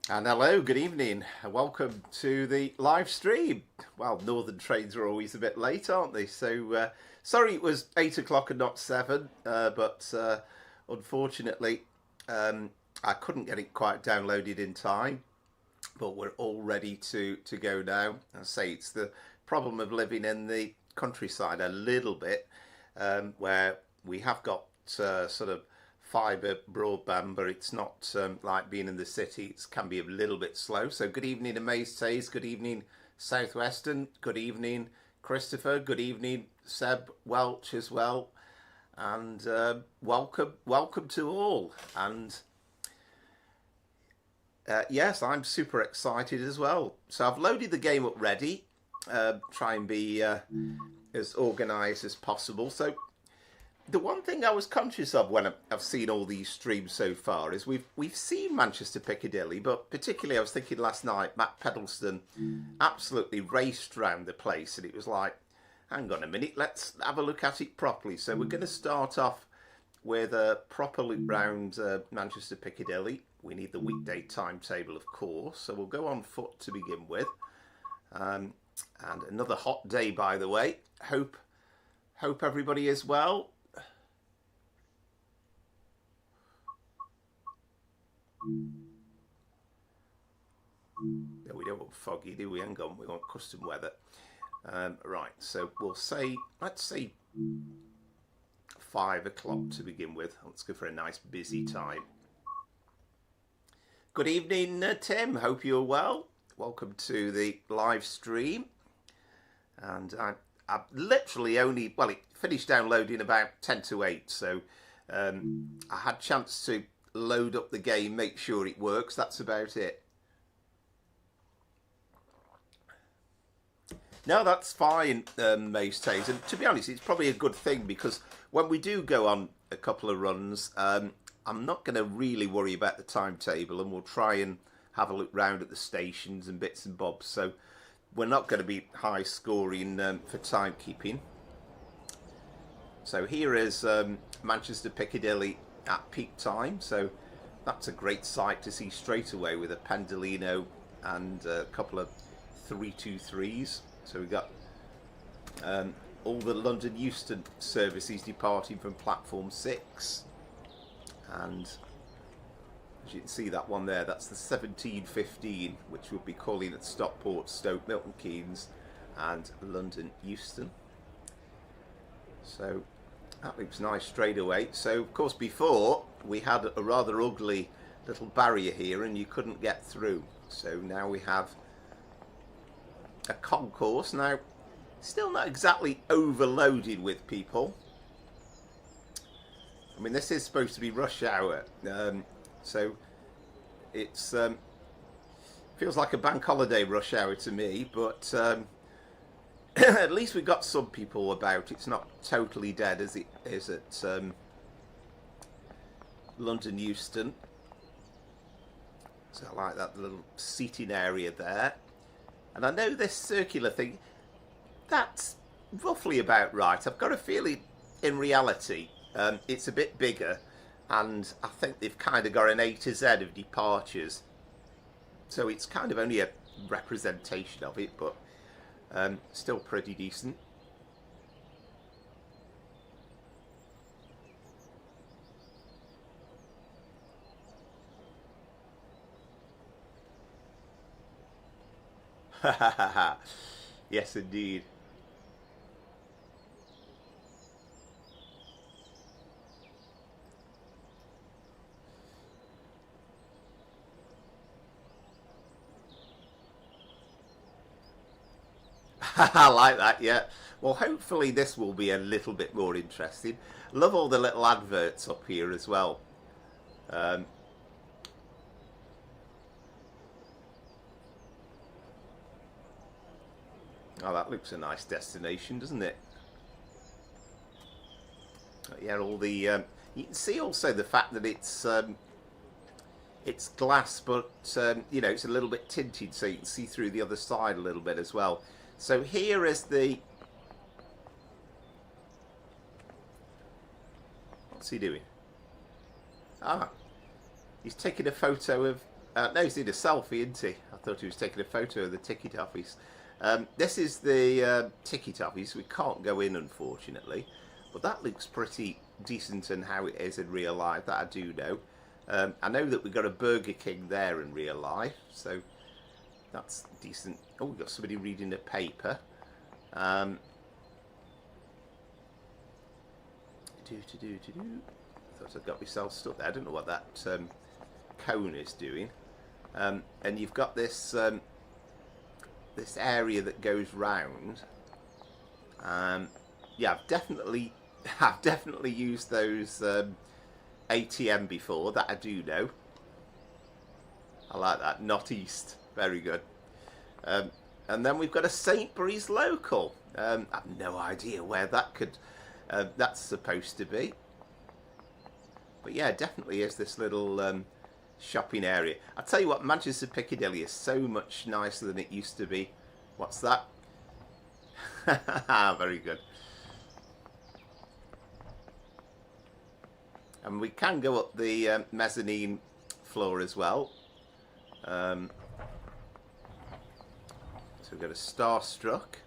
And hello, good evening. Welcome to the live stream. Well, Northern trains are always a bit late, aren't they? So, sorry it was 8 o'clock and not 7, but unfortunately, I couldn't get it quite downloaded in time. But we're all ready to go now. I say it's the problem of living in the countryside a little bit, where we have got sort of fibre broadband, but it's not like being in the city. It can be a little bit slow. So good evening, Amaze Tays. Good evening, Southwestern. Good evening, Christopher. Good evening, Seb Welch as well. And welcome to all. And yes, I'm super excited as well. So I've loaded the game up ready. Try and be as organised as possible. So the one thing I was conscious of when I've seen all these streams so far is we've seen Manchester Piccadilly, but particularly I was thinking last night, Matt Pedalston absolutely raced round the place, and it was like, hang on a minute, let's have a look at it properly. So we're going to start off with a proper look round Manchester Piccadilly. We need the weekday timetable, of course, so we'll go on foot to begin with. And another hot day, by the way. Hope everybody is well. No, we don't want foggy, do we? Hang on, we want custom weather. Right, so we'll say, let's say 5 o'clock to begin with. Let's go for a nice busy time. Good evening, Tim. Hope you're well. Welcome to the live stream. And I've literally only, well, it finished downloading about 10 to 8, so I had a chance to load up the game, make sure it works. That's about it. No, that's fine, Mace Tays. And to be honest, it's probably a good thing, because when we do go on a couple of runs, I'm not going to really worry about the timetable, and we'll try and have a look round at the stations and bits and bobs. So we're not going to be high scoring for timekeeping. So here is Manchester Piccadilly at peak time. So that's a great sight to see straight away, with a Pendolino and a couple of 323s. So we've got all the London Euston services departing from platform 6. And as you can see, that one there, that's the 1715, which we'll be calling at Stockport, Stoke, Milton Keynes and London Euston. So that looks nice straight away. So of course before we had a rather ugly little barrier here and you couldn't get through. So now we have a concourse. Now still not exactly overloaded with people. I mean, this is supposed to be rush hour, so it's feels like a bank holiday rush hour to me, but at least we've got some people about. It's not totally dead as it is at London Euston. So I like that little seating area there. And I know this circular thing, that's roughly about right. I've got a feeling in reality it's a bit bigger, and I think they've kind of got an A to Z of departures. So it's kind of only a representation of it, but still pretty decent. Yes, indeed. I like that, yeah. Well, hopefully this will be a little bit more interesting. Love all the little adverts up here as well. Um, oh, that looks a nice destination, doesn't it? Yeah, all the you can see also the fact that it's glass, but you know, it's a little bit tinted, so you can see through the other side a little bit as well. So here is the, what's he doing? Ah, he's taking a photo of No, he's in a selfie, isn't he? I thought he was taking a photo of the ticket office. This is the ticket office. We can't go in, unfortunately, but that looks pretty decent and how it is in real life, that I do know. I know that we've got a Burger King there in real life, so that's decent. Oh, we've got somebody reading a paper. Thought I'd got myself stuck there. I don't know what that cone is doing. And you've got this this area that goes round. Yeah, I've definitely used those ATM before, that I do know. I like that. Not east. Very good. And then we've got a Sainsbury's local. I have no idea where that could that's supposed to be. But yeah, definitely is this little shopping area. I'll tell you what, Manchester Piccadilly is so much nicer than it used to be. What's that? Very good. And we can go up the mezzanine floor as well. So we've got a Starstruck.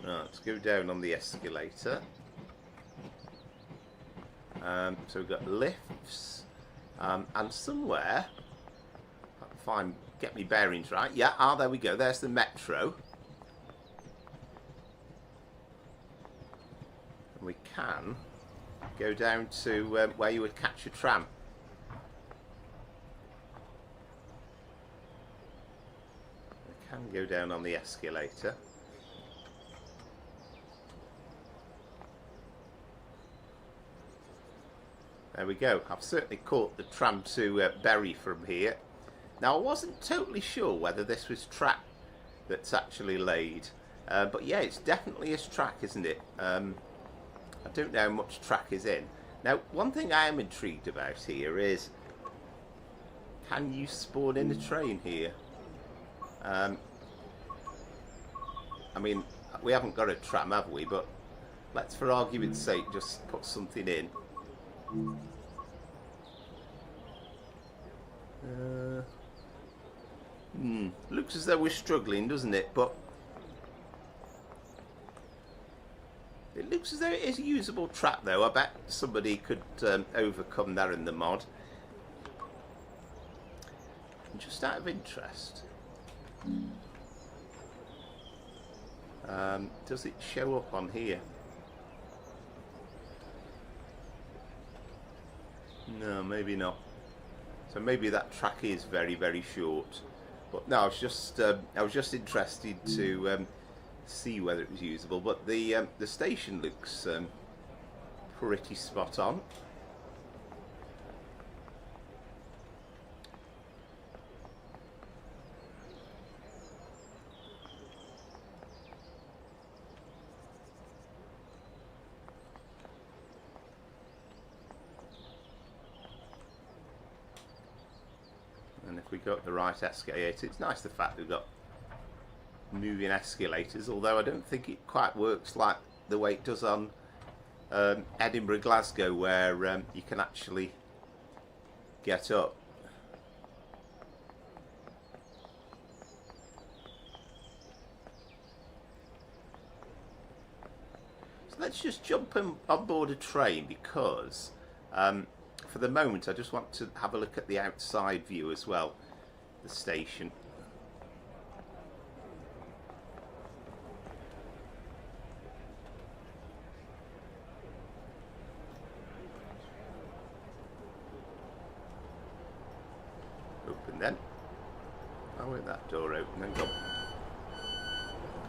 Let's go down on the escalator. So we've got lifts, and somewhere, if I get me bearings right, yeah, there we go, there's the metro. And we can go down to where you would catch a tram. We can go down on the escalator. There we go. I've certainly caught the tram to Bury from here. Now, I wasn't totally sure whether this was track that's actually laid. But yeah, it's definitely is track, isn't it? I don't know how much track is in. Now, one thing I am intrigued about here is, can you spawn in a train here? I mean, we haven't got a tram, have we? But let's, for argument's sake, just put something in. Looks as though we're struggling, doesn't it? But it looks as though it is a usable track, though. I bet somebody could overcome that in the mod. And just out of interest, does it show up on here? No, maybe not. So maybe that track is very, very short. But no, I was just interested to see whether it was usable. But the station looks pretty spot on. And if we go up the right escalator, it's nice the fact we've got moving escalators, although I don't think it quite works like the way it does on Edinburgh, Glasgow, where you can actually get up. So let's just jump on board a train, because for the moment I just want to have a look at the outside view as well, the station. Open then. Oh, wait, that door open then. Go.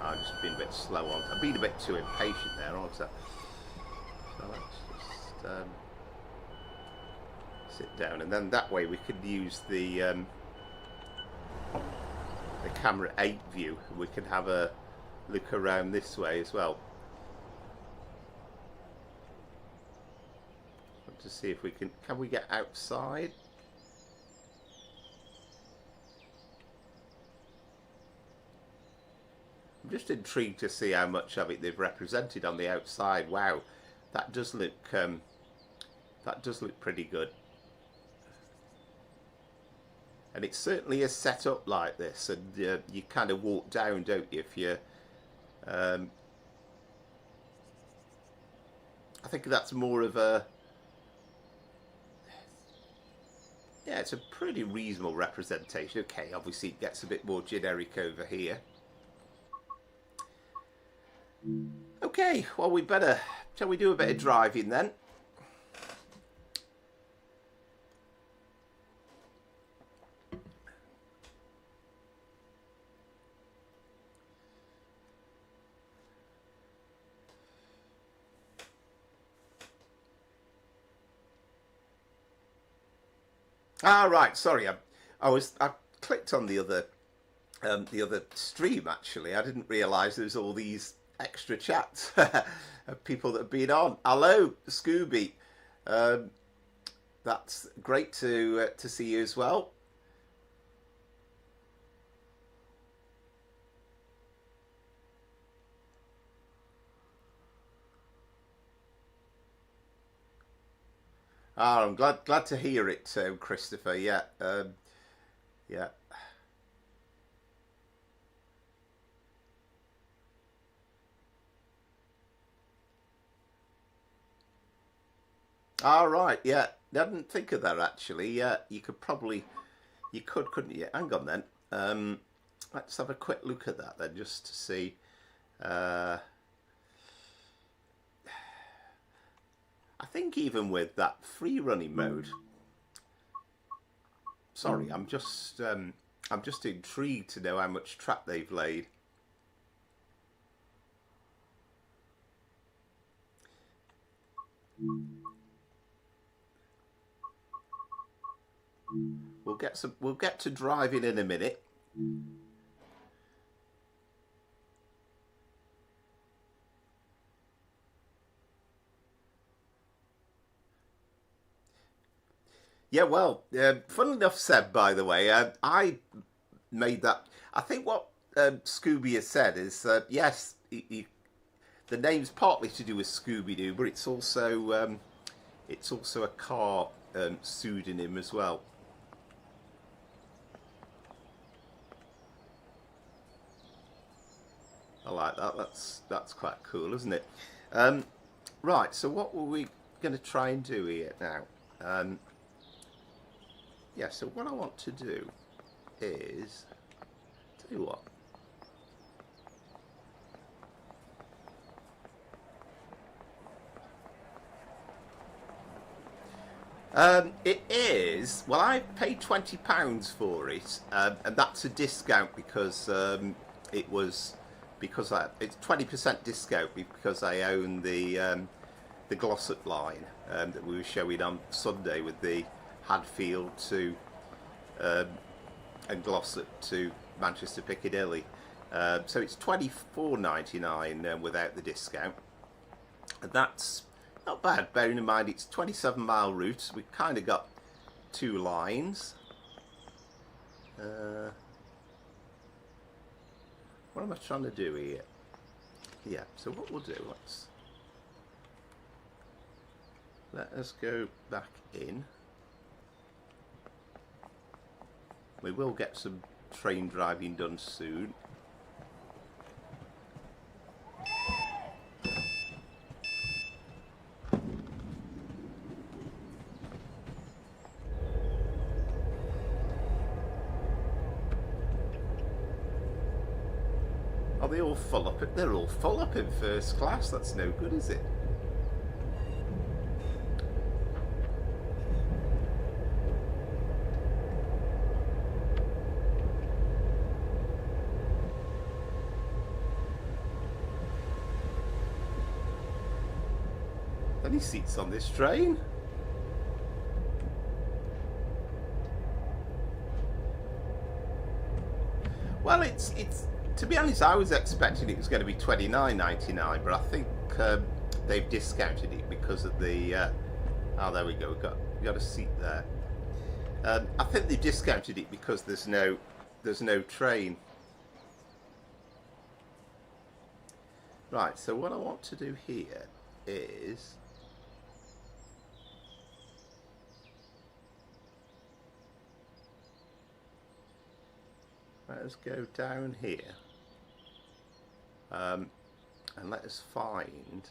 I've just been a bit slow on. I've been a bit too impatient there, also. So let's just sit down, and then that way we could use the camera 8 view. We can have a look around this way as well. To see if we can we get outside? just intrigued to see how much of it they've represented on the outside. Wow, that does look pretty good. And it certainly is set up like this, and you kind of walk down, don't you? If you, I think that's more of a, yeah, it's a pretty reasonable representation. Okay, obviously it gets a bit more generic over here. Okay, well shall we do a bit of driving then? Ah, right. Sorry, I clicked on the other stream. Actually, I didn't realise there's all these extra chats of people that have been on. Hello, Scooby. That's great to see you as well. Ah, I'm glad to hear it, Christopher. Yeah, yeah. All right. Yeah, I didn't think of that actually. Yeah, you could, couldn't you? Hang on then. Let's have a quick look at that then, just to see. I think even with that free running mode, sorry, I'm just intrigued to know how much track they've laid. We'll get to driving in a minute. Yeah, well, fun enough said, by the way, I made that. I think what Scooby has said is, yes, the name's partly to do with Scooby-Doo, but it's also a car pseudonym as well. I like that. That's quite cool, isn't it? Right. So what were we going to try and do here now? Yeah, so what I want to do is, tell you what, it is, well, I paid £20 for it, and that's a discount because it's 20% discount because I own the Glossop line that we were showing on Sunday with the Hadfield to and Glossop to Manchester Piccadilly. So it's £24.99 without the discount, and that's not bad, bearing in mind it's 27-mile route. We've kind of got two lines. What am I trying to do here? Yeah, so what we'll do, let us go back in. We will get some train driving done soon. Are they all full up? They're all full up in first class. That's no good, is it? Any seats on this train? Well, it's to be honest, I was expecting it was going to be £29.99, but I think they've discounted it because of the oh, there we go, we got a seat there. I think they've discounted it because there's no train. Right, so what I want to do here is let us go down here and let us find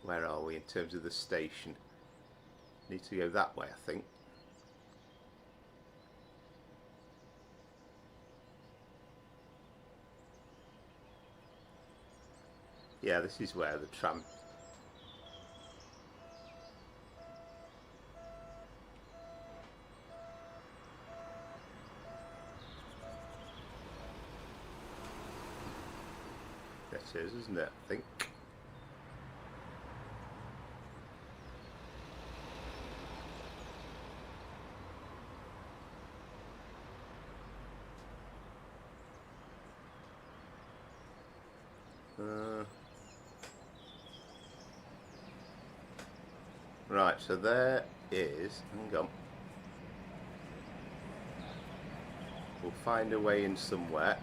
where are we in terms of the station. Need to go that way, I think. Yeah, this is where the tram. That is, isn't it? I think. Right, so there is. Hang on. We'll find a way in somewhere.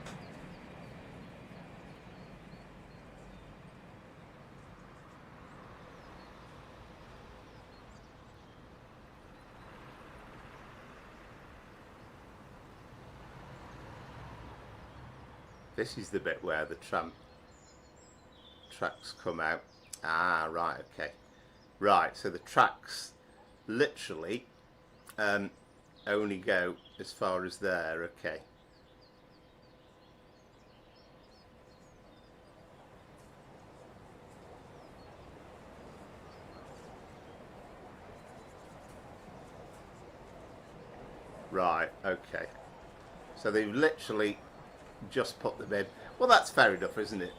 This is the bit where the tram tracks come out. Ah, right, okay. Right, so the tracks literally only go as far as there, okay. Right, okay. So they've literally just put them in. Well, that's fair enough, isn't it?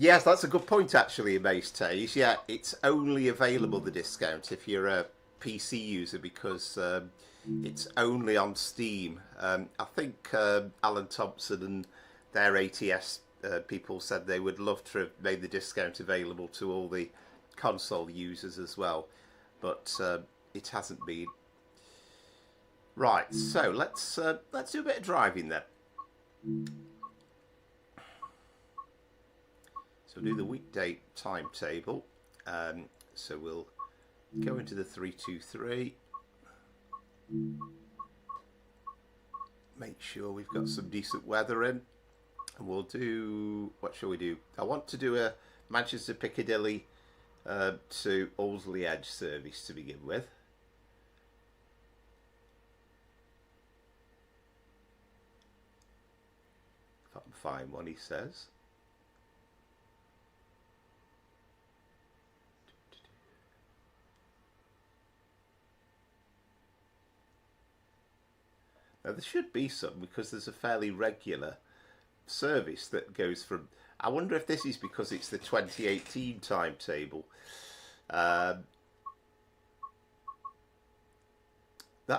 Yes, that's a good point actually, Mace Taze. Yeah, it's only available, the discount, if you're a PC user, because it's only on Steam. I think Alan Thompson and their ATS people said they would love to have made the discount available to all the console users as well, but it hasn't been. Right, so let's do a bit of driving then. So we'll do the weekday timetable. So we'll go into the 323. Make sure we've got some decent weather in. And we'll do, what shall we do? I want to do a Manchester Piccadilly to Alderley Edge service to begin with. If I can find one, he says. Now there should be some, because there's a fairly regular service that goes from. I wonder if this is because it's the 2018 timetable. That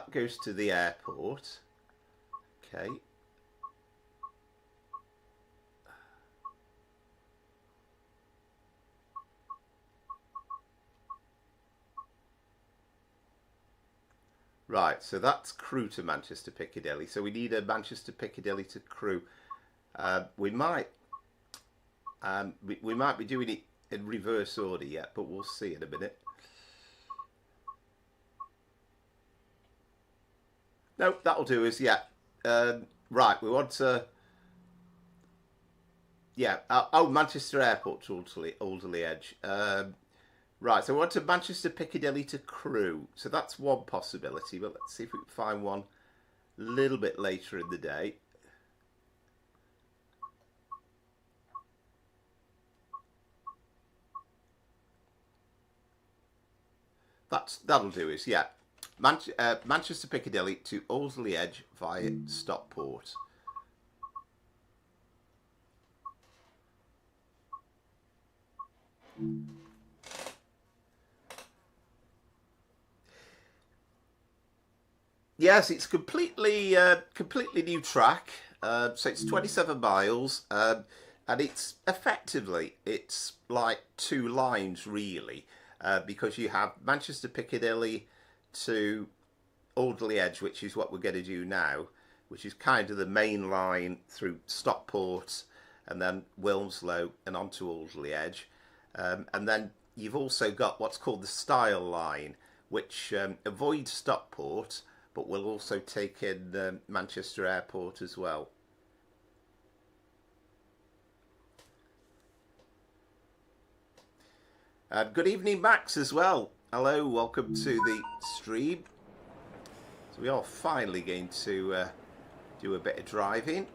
goes to the airport. Okay. Right, so that's Crewe to Manchester Piccadilly. So we need a Manchester Piccadilly to Crewe. We might be doing it in reverse order yet, but we'll see in a minute. No, that'll do us. Yeah. Right, we want to. Yeah. Oh, Manchester Airport to Alderley Edge. Right, so we want to Manchester Piccadilly to Crewe. So that's one possibility, but let's see if we can find one a little bit later in the day. That'll do us, yeah. Manchester Piccadilly to Alderley Edge via Stockport. Yes, it's completely new track. So it's 27 miles, and it's effectively like two lines really, because you have Manchester Piccadilly to Alderley Edge, which is what we're going to do now, which is kind of the main line through Stockport and then Wilmslow and onto Alderley Edge. And then you've also got what's called the Styal line, which avoids Stockport, but will also take in Manchester Airport as well. Good evening, Max, as well. Hello, welcome to the stream. So we are finally going to do a bit of driving.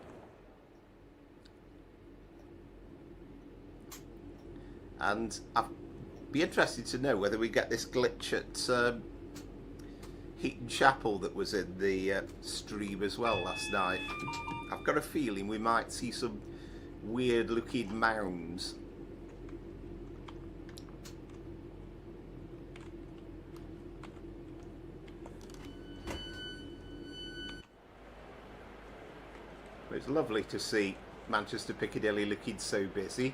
And I'd be interested to know whether we get this glitch at Heaton Chapel that was in the stream as well last night. I've got a feeling we might see some weird looking mounds. It's lovely to see Manchester Piccadilly looking so busy,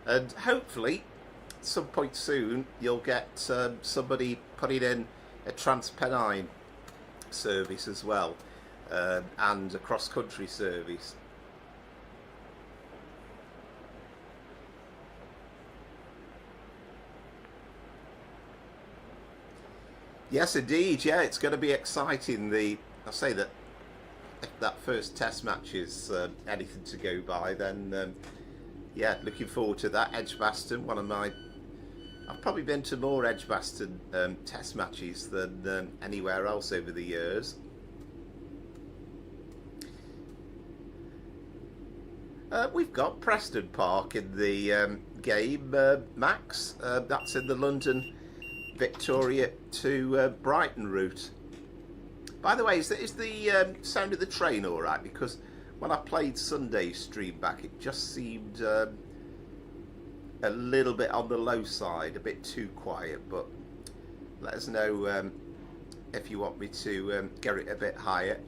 and hopefully at some point soon you'll get somebody putting in a Transpennine service as well, and a cross-country service. Yes, indeed. Yeah, it's going to be exciting. I say that if that first test match is anything to go by, then yeah, looking forward to that. Edgbaston, one of my... I've probably been to more Edgbaston test matches than anywhere else over the years. We've got Preston Park in the game, Max. That's in the London Victoria to Brighton route. By the way, is the sound of the train all right? Because when I played Sunday's stream back, it just seemed a little bit on the low side, a bit too quiet. But let us know if you want me to get it a bit higher.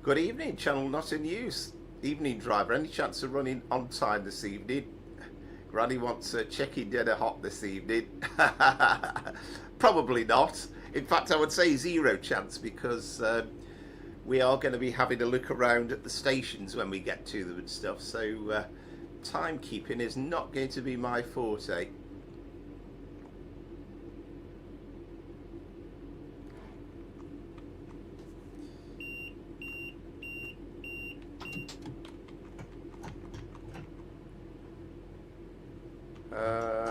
Good evening, channel not in use. Evening driver, any chance of running on time this evening? Granny wants a chicken dinner hot this evening. Probably not. In fact, I would say zero chance, because we are going to be having a look around at the stations when we get to them and stuff. So timekeeping is not going to be my forte.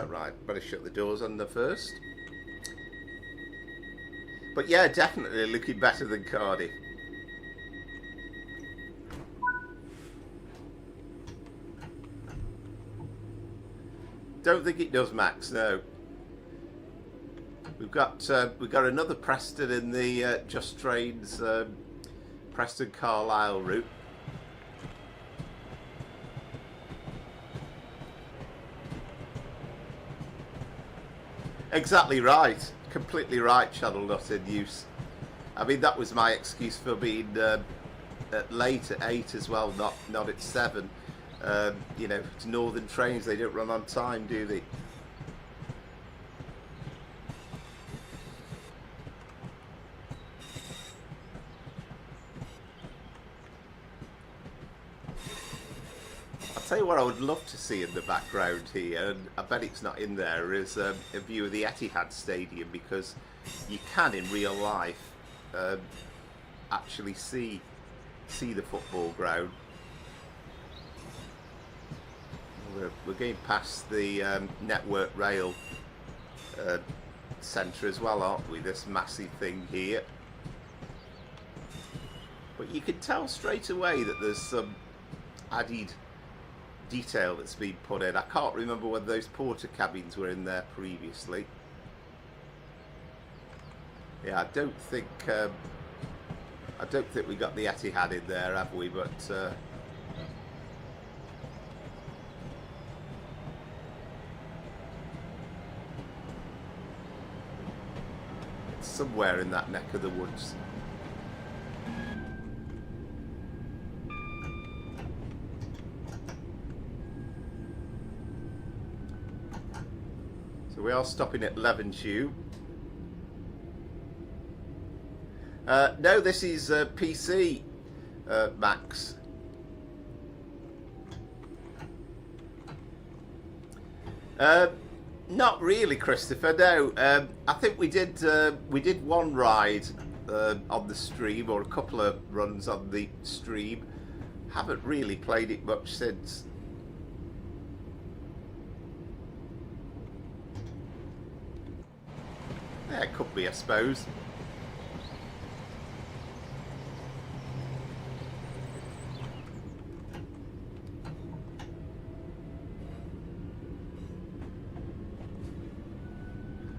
Right, better shut the doors on the first. But yeah, definitely looking better than Cardiff. Don't think it does, Max. No. We've got another Preston in the Just Trains Preston Carlisle route. Exactly right. Completely right, channel not in use. I mean, that was my excuse for being late at 8 as well, not at 7. You know, it's northern trains, they don't run on time, do they? I'll tell you what I would love to see in the background here, and I bet it's not in there, is a view of the Etihad Stadium, because you can in real life actually see the football ground. We're going past the Network Rail centre as well, aren't we? This massive thing here. But you can tell straight away that there's some added detail that's been put in. I can't remember whether those porter cabins were in there previously. Yeah, I don't think we got the Etihad in there, have we? But it's somewhere in that neck of the woods. we are stopping at Levenshulme. No, this is PC, Max. Not really, Christopher. No, I think we did one ride on the stream, or a couple of runs on the stream. Haven't really played it much since. Yeah, it could be, I suppose.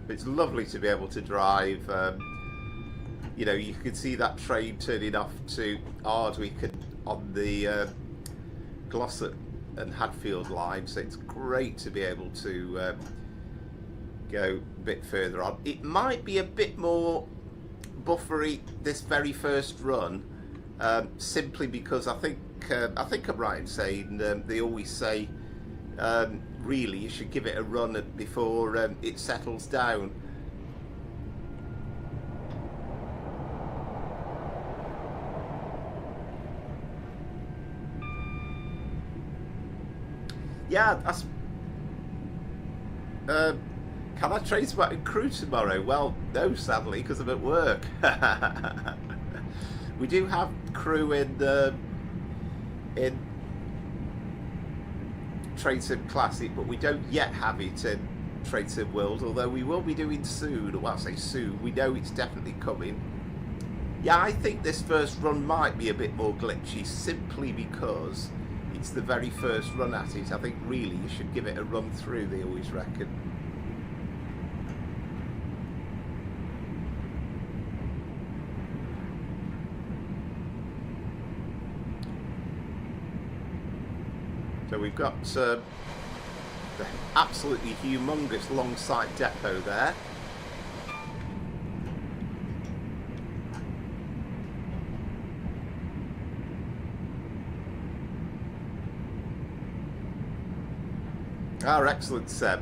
It's lovely to be able to drive. You know, you can see that train turning off to Ardwick and on the Glossop and Hadfield line, so it's great to be able to go a bit further on. It might be a bit more buffery this very first run, simply because I think I'm right in saying they always say really you should give it a run before it settles down. Yeah, that's. Can I trace back and crew tomorrow? Well, no, sadly, because I'm at work. We do have crew in Train Sim Classic, but we don't yet have it in Train Sim World, although we will be doing soon. Well, I say soon, we know it's definitely coming. Yeah, I think this first run might be a bit more glitchy, simply because it's the very first run at it. I think really you should give it a run through, they always reckon. So we've got the absolutely humongous long side depot there. Ah, excellent, Seb.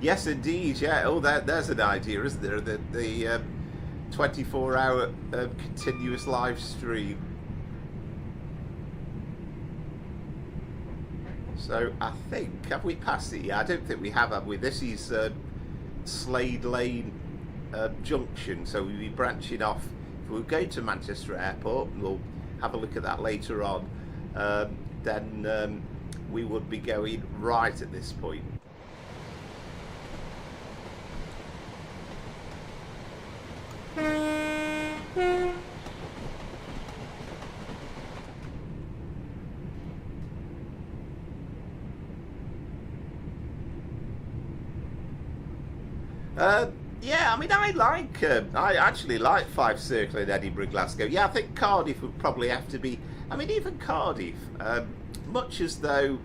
Yes, indeed. Yeah. Oh, there's an idea, isn't there? The 24-hour continuous live stream. So I think, have we passed it? Yeah, I don't think we have we? This is Slade Lane Junction, so we'll be branching off. We'll go to Manchester Airport, and we'll have a look at that later on. Then we would be going right at this point. Yeah, I mean, I actually like 5 Circle in Edinburgh, Glasgow. Yeah, I think Cardiff would probably have to be, I mean, even Cardiff, much as though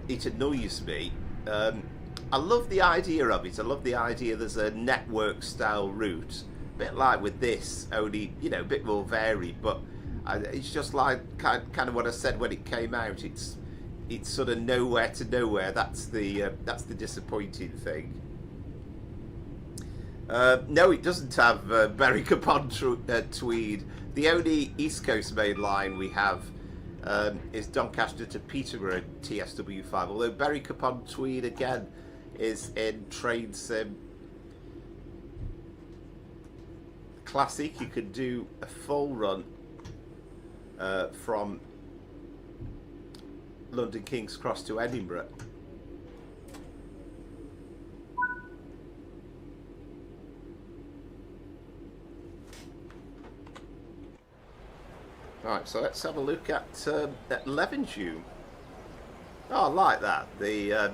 it annoys me, I love the idea of it. I love the idea there's a network style route, a bit like with this, only, you know, a bit more varied, but it's just like kind of what I said when it came out. It's sort of nowhere to nowhere. That's the disappointing thing. No, it doesn't have Berwick-upon-Tweed. The only East Coast main line we have is Doncaster to Peterborough TSW5, although Berwick-upon-Tweed again is in Train Sim Classic. You could do a full run from London King's Cross to Edinburgh. Right, so let's have a look at Levenshulme. Oh, I like that. The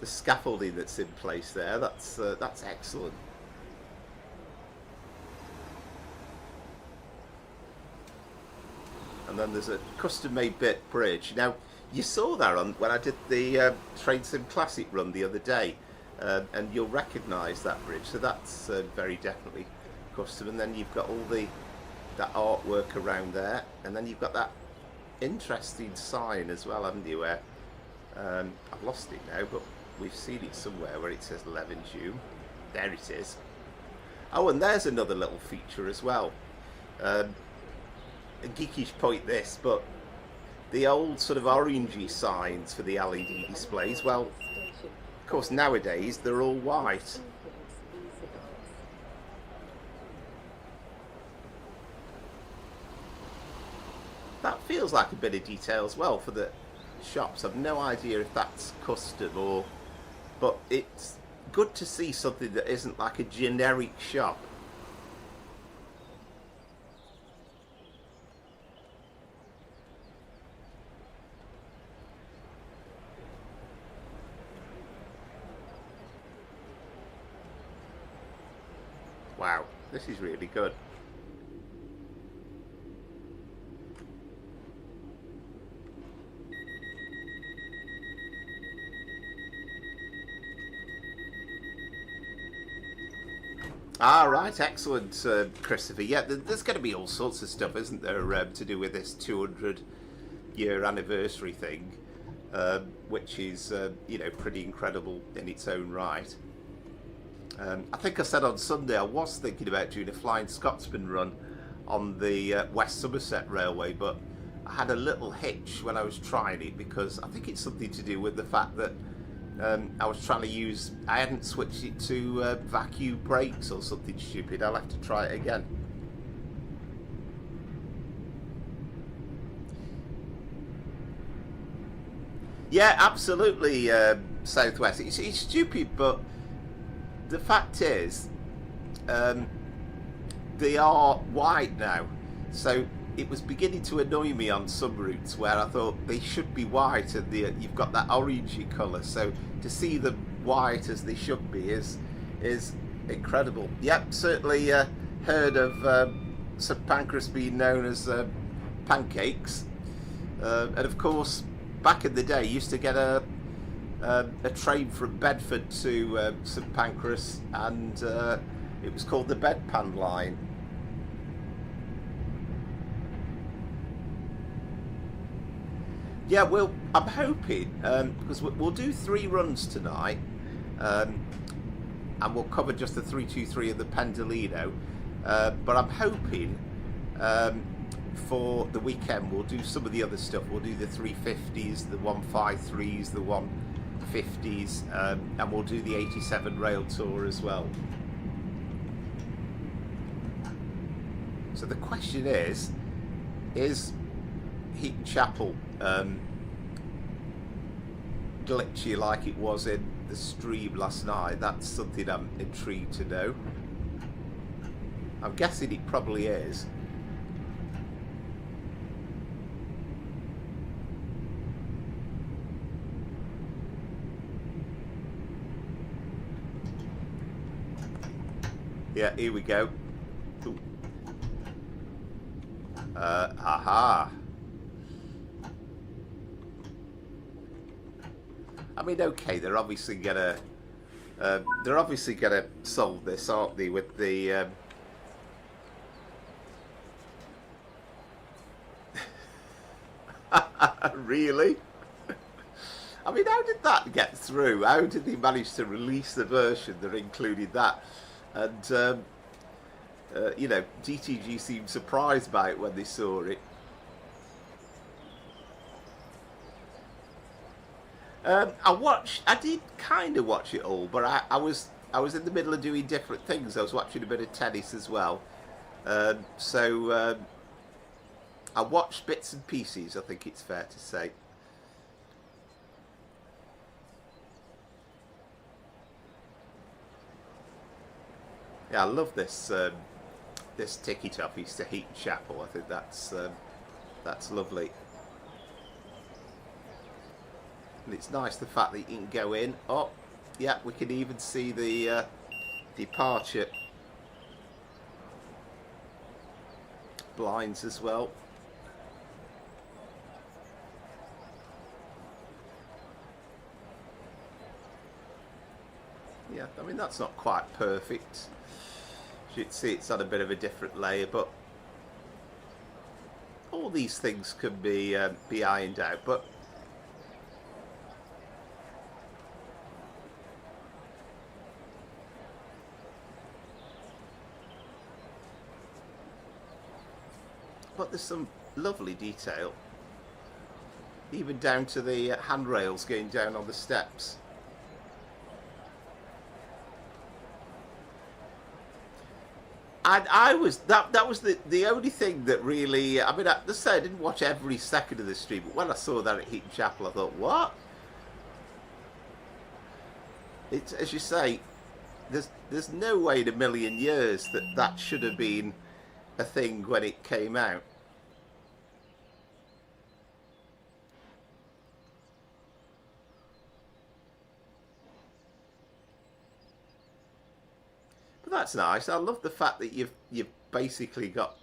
scaffolding that's in place there. That's excellent. And then there's a custom-made bit bridge. Now, you saw that on when I did the Train Sim Classic run the other day, and you'll recognise that bridge. So that's very definitely custom. And then you've got all that artwork around there, and then you've got that interesting sign as well, haven't you, where I've lost it now, but we've seen it somewhere where it says Levenshulme. There it is. Oh, and there's another little feature as well. A geekish point this, but the old sort of orangey signs for the LED displays, well, of course nowadays they're all white. That feels like a bit of detail as well for the shops. I've no idea if that's custom or, but it's good to see something that isn't like a generic shop. Wow, this is really good. Ah, right, excellent, Christopher. Yeah, there's going to be all sorts of stuff, isn't there, to do with this 200-year anniversary thing, which is, you know, pretty incredible in its own right. I think I said on Sunday I was thinking about doing a Flying Scotsman run on the West Somerset Railway, but I had a little hitch when I was trying it because I think it's something to do with the fact that I was trying to use, I hadn't switched it to vacuum brakes or something stupid. I'll have to try it again. Yeah, absolutely, Southwest. It's stupid, but the fact is, they are white now. So it was beginning to annoy me on some routes where I thought they should be white, and you've got that orangey colour. So to see them white as they should be is incredible. Yep, certainly heard of St Pancras being known as pancakes, and of course back in the day used to get a train from Bedford to St Pancras, and it was called the Bedpan line. Yeah, well, I'm hoping, because we'll do 3 runs tonight, and we'll cover just the 323 of the Pendolino, but I'm hoping for the weekend we'll do some of the other stuff. We'll do the 350s, the 153s, the 150s, and we'll do the 87 rail tour as well. So the question is Heaton Chapel glitchy like it was in the stream last night? That's something I'm intrigued to know. I'm guessing it probably is. Yeah, here we go. Ooh. Aha. I mean, okay, they're obviously gonna solve this, aren't they? With the really? I mean, how did that get through? How did they manage to release the version that included that? And you know, DTG seemed surprised by it when they saw it. I did kind of watch it all, but I was in the middle of doing different things. I was watching a bit of tennis as well, so I watched bits and pieces, I think it's fair to say. Yeah, I love this this ticket office to Heaton Chapel. I think that's lovely. And it's nice the fact that you can go in. Oh, yeah, we can even see the departure blinds as well. Yeah, I mean, that's not quite perfect. You can see it's on a bit of a different layer, but all these things can be ironed out. But but there's some lovely detail, even down to the handrails going down on the steps. And that was the only thing that really, I mean, I didn't watch every second of the stream, but when I saw that at Heaton Chapel, I thought, what? It's, as you say, there's no way in a million years that should have been a thing when it came out. But that's nice. I love the fact that you've basically got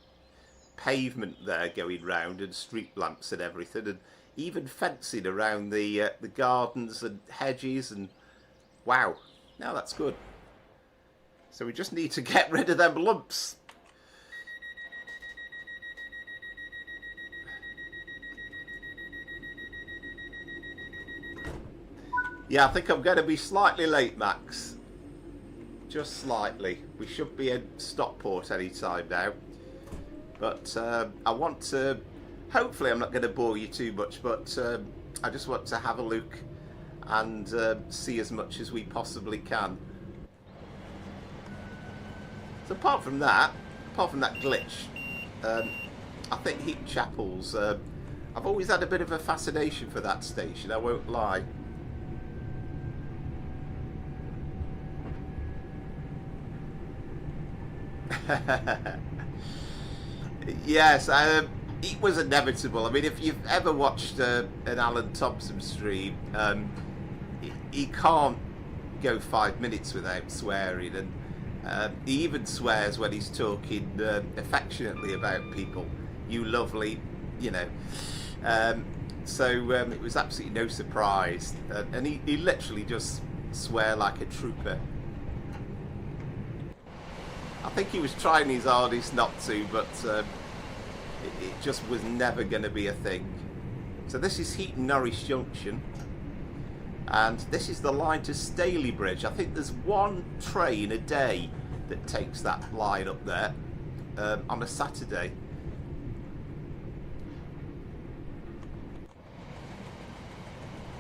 pavement there going round and street lamps and everything, and even fencing around the gardens and hedges, and wow, now that's good. So we just need to get rid of them lumps. Yeah, I think I'm going to be slightly late, Max. Just slightly. We should be in Stockport any time now. But I want to... Hopefully I'm not going to bore you too much, but I just want to have a look and see as much as we possibly can. So apart from that glitch, I think Heaton Chapel's... I've always had a bit of a fascination for that station, I won't lie. Yes, it was inevitable. I mean, if you've ever watched an Alan Thompson stream, he can't go 5 minutes without swearing, and he even swears when he's talking affectionately about people. You lovely, you know. So it was absolutely no surprise, and he literally just swear like a trooper. I think he was trying his hardest not to, but it just was never going to be a thing. So this is Heaton Norwich Junction, and this is the line to Styal Bridge. I think there's one train a day that takes that line up there on a Saturday.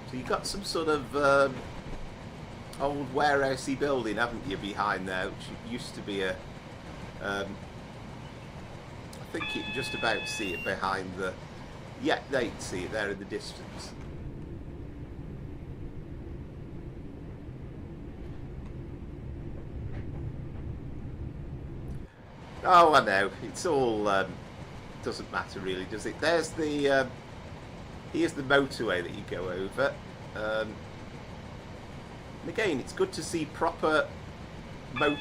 So you've got some sort of old warehousey building, haven't you, behind there, which used to be a... I think you can just about see it behind the... Yeah, they can see it there in the distance. Oh, I know. It's all... doesn't matter really, does it? There's the... here's the motorway that you go over. And again, it's good to see proper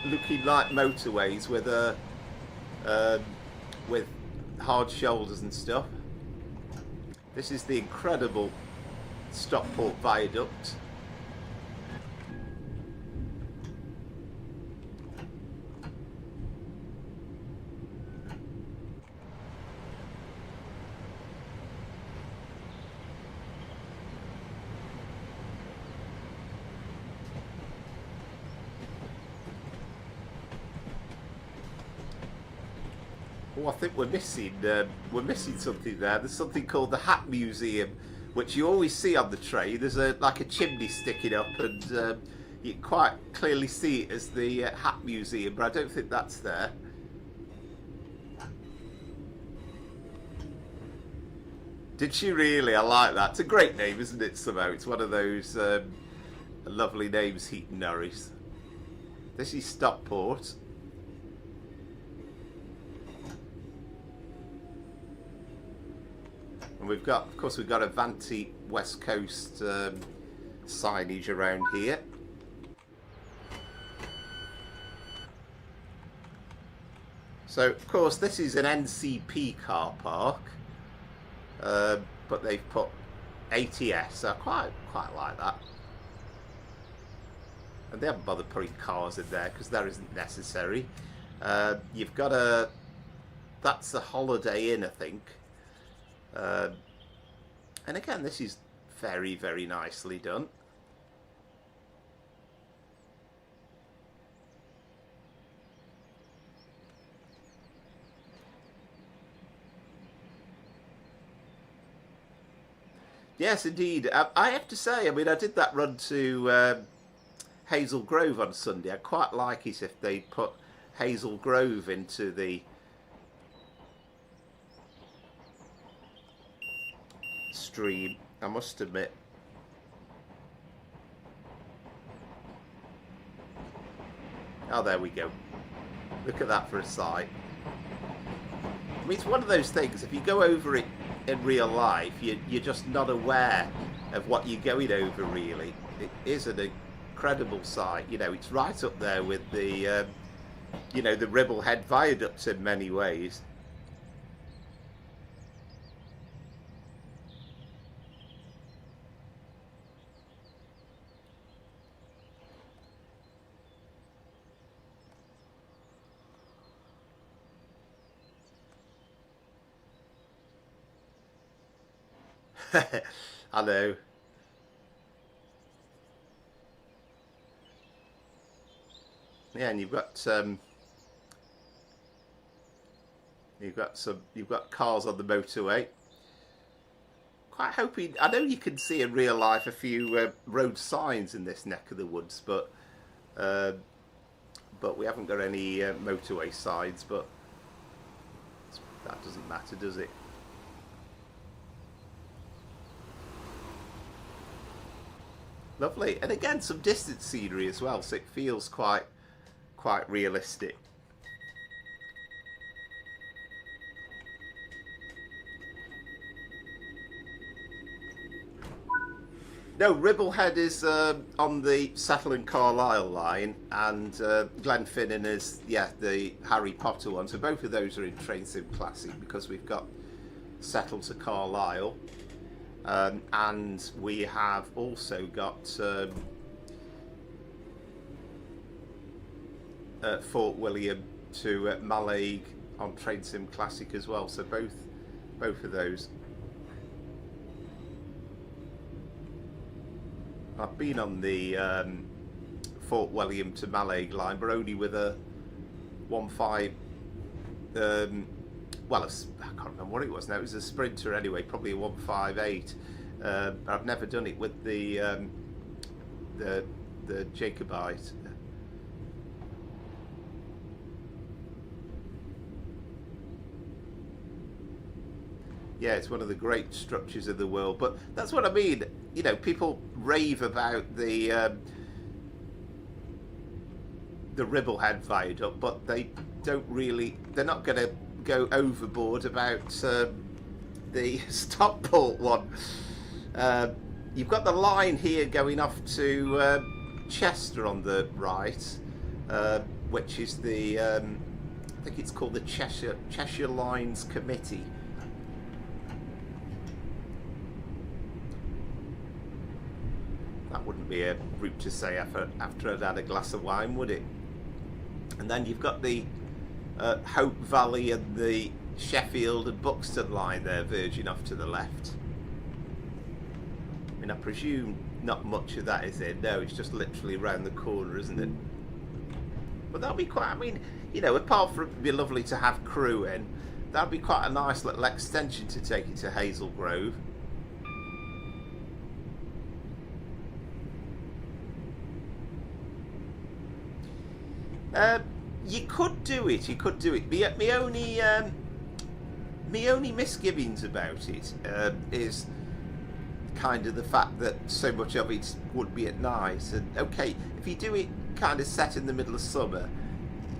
looking like motorways with with hard shoulders and stuff. This is the incredible Stockport Viaduct. Oh, I think we're missing something there. There's something called the Hat Museum, which you always see on the train. There's like a chimney sticking up, and you can quite clearly see it as the Hat Museum, but I don't think that's there. Did she really? I like that. It's a great name, isn't it, somehow? It's one of those lovely names, Heaton Norwich. This is Stockport. And we've got, of course, we've got Avanti West Coast signage around here. So, of course, this is an NCP car park, but they've put ATS. I quite like that. And they haven't bothered putting cars in there because that isn't necessary. You've got a... That's the Holiday Inn, I think. And again, this is very, very nicely done. Yes, indeed. I have to say, I mean, I did that run to Hazel Grove on Sunday. I'd quite like it if they put Hazel Grove into the stream, I must admit. Oh, there we go. Look at that for a sight. I mean, it's one of those things, if you go over it in real life, you're just not aware of what you're going over, really. It is an incredible sight. You know, it's right up there with the, you know, the Ribblehead Viaduct in many ways. I know. Yeah, and you've got cars on the motorway. Quite hoping. I know you can see in real life a few road signs in this neck of the woods, but we haven't got any motorway signs. But that doesn't matter, does it? Lovely, and again some distant scenery as well, so it feels quite realistic. No, Ribblehead is on the Settle and Carlisle line, and Glenfinnan is, yeah, the Harry Potter one. So both of those are in Train Sim Classic because we've got Settle to Carlisle. And we have also got Fort William to Mallaig on Train Sim Classic as well. So both of those. I've been on the Fort William to Mallaig line, but only with a 1.5. Well, I can't remember what it was now. It was a Sprinter anyway, probably a 158. But I've never done it with the Jacobite. Yeah, it's one of the great structures of the world. But that's what I mean. You know, people rave about the Ribblehead Viaduct, but they don't really. They're not going to go overboard about the Stockport one. You've got the line here going off to Chester on the right, which is the I think it's called the Cheshire Lines Committee. That wouldn't be a route to say after I'd had a glass of wine, would it? And then you've got the Hope Valley and the Sheffield and Buxton line there verging off to the left. I mean, I presume not much of that is in. No, it's just literally around the corner, isn't it? But that'll be quite, I mean, you know, apart from it'd be lovely to have crew in, that'd be quite a nice little extension to take it to Hazel Grove. You could do it. My only misgivings about it is kind of the fact that so much of it would be at night. And okay, if you do it kind of set in the middle of summer,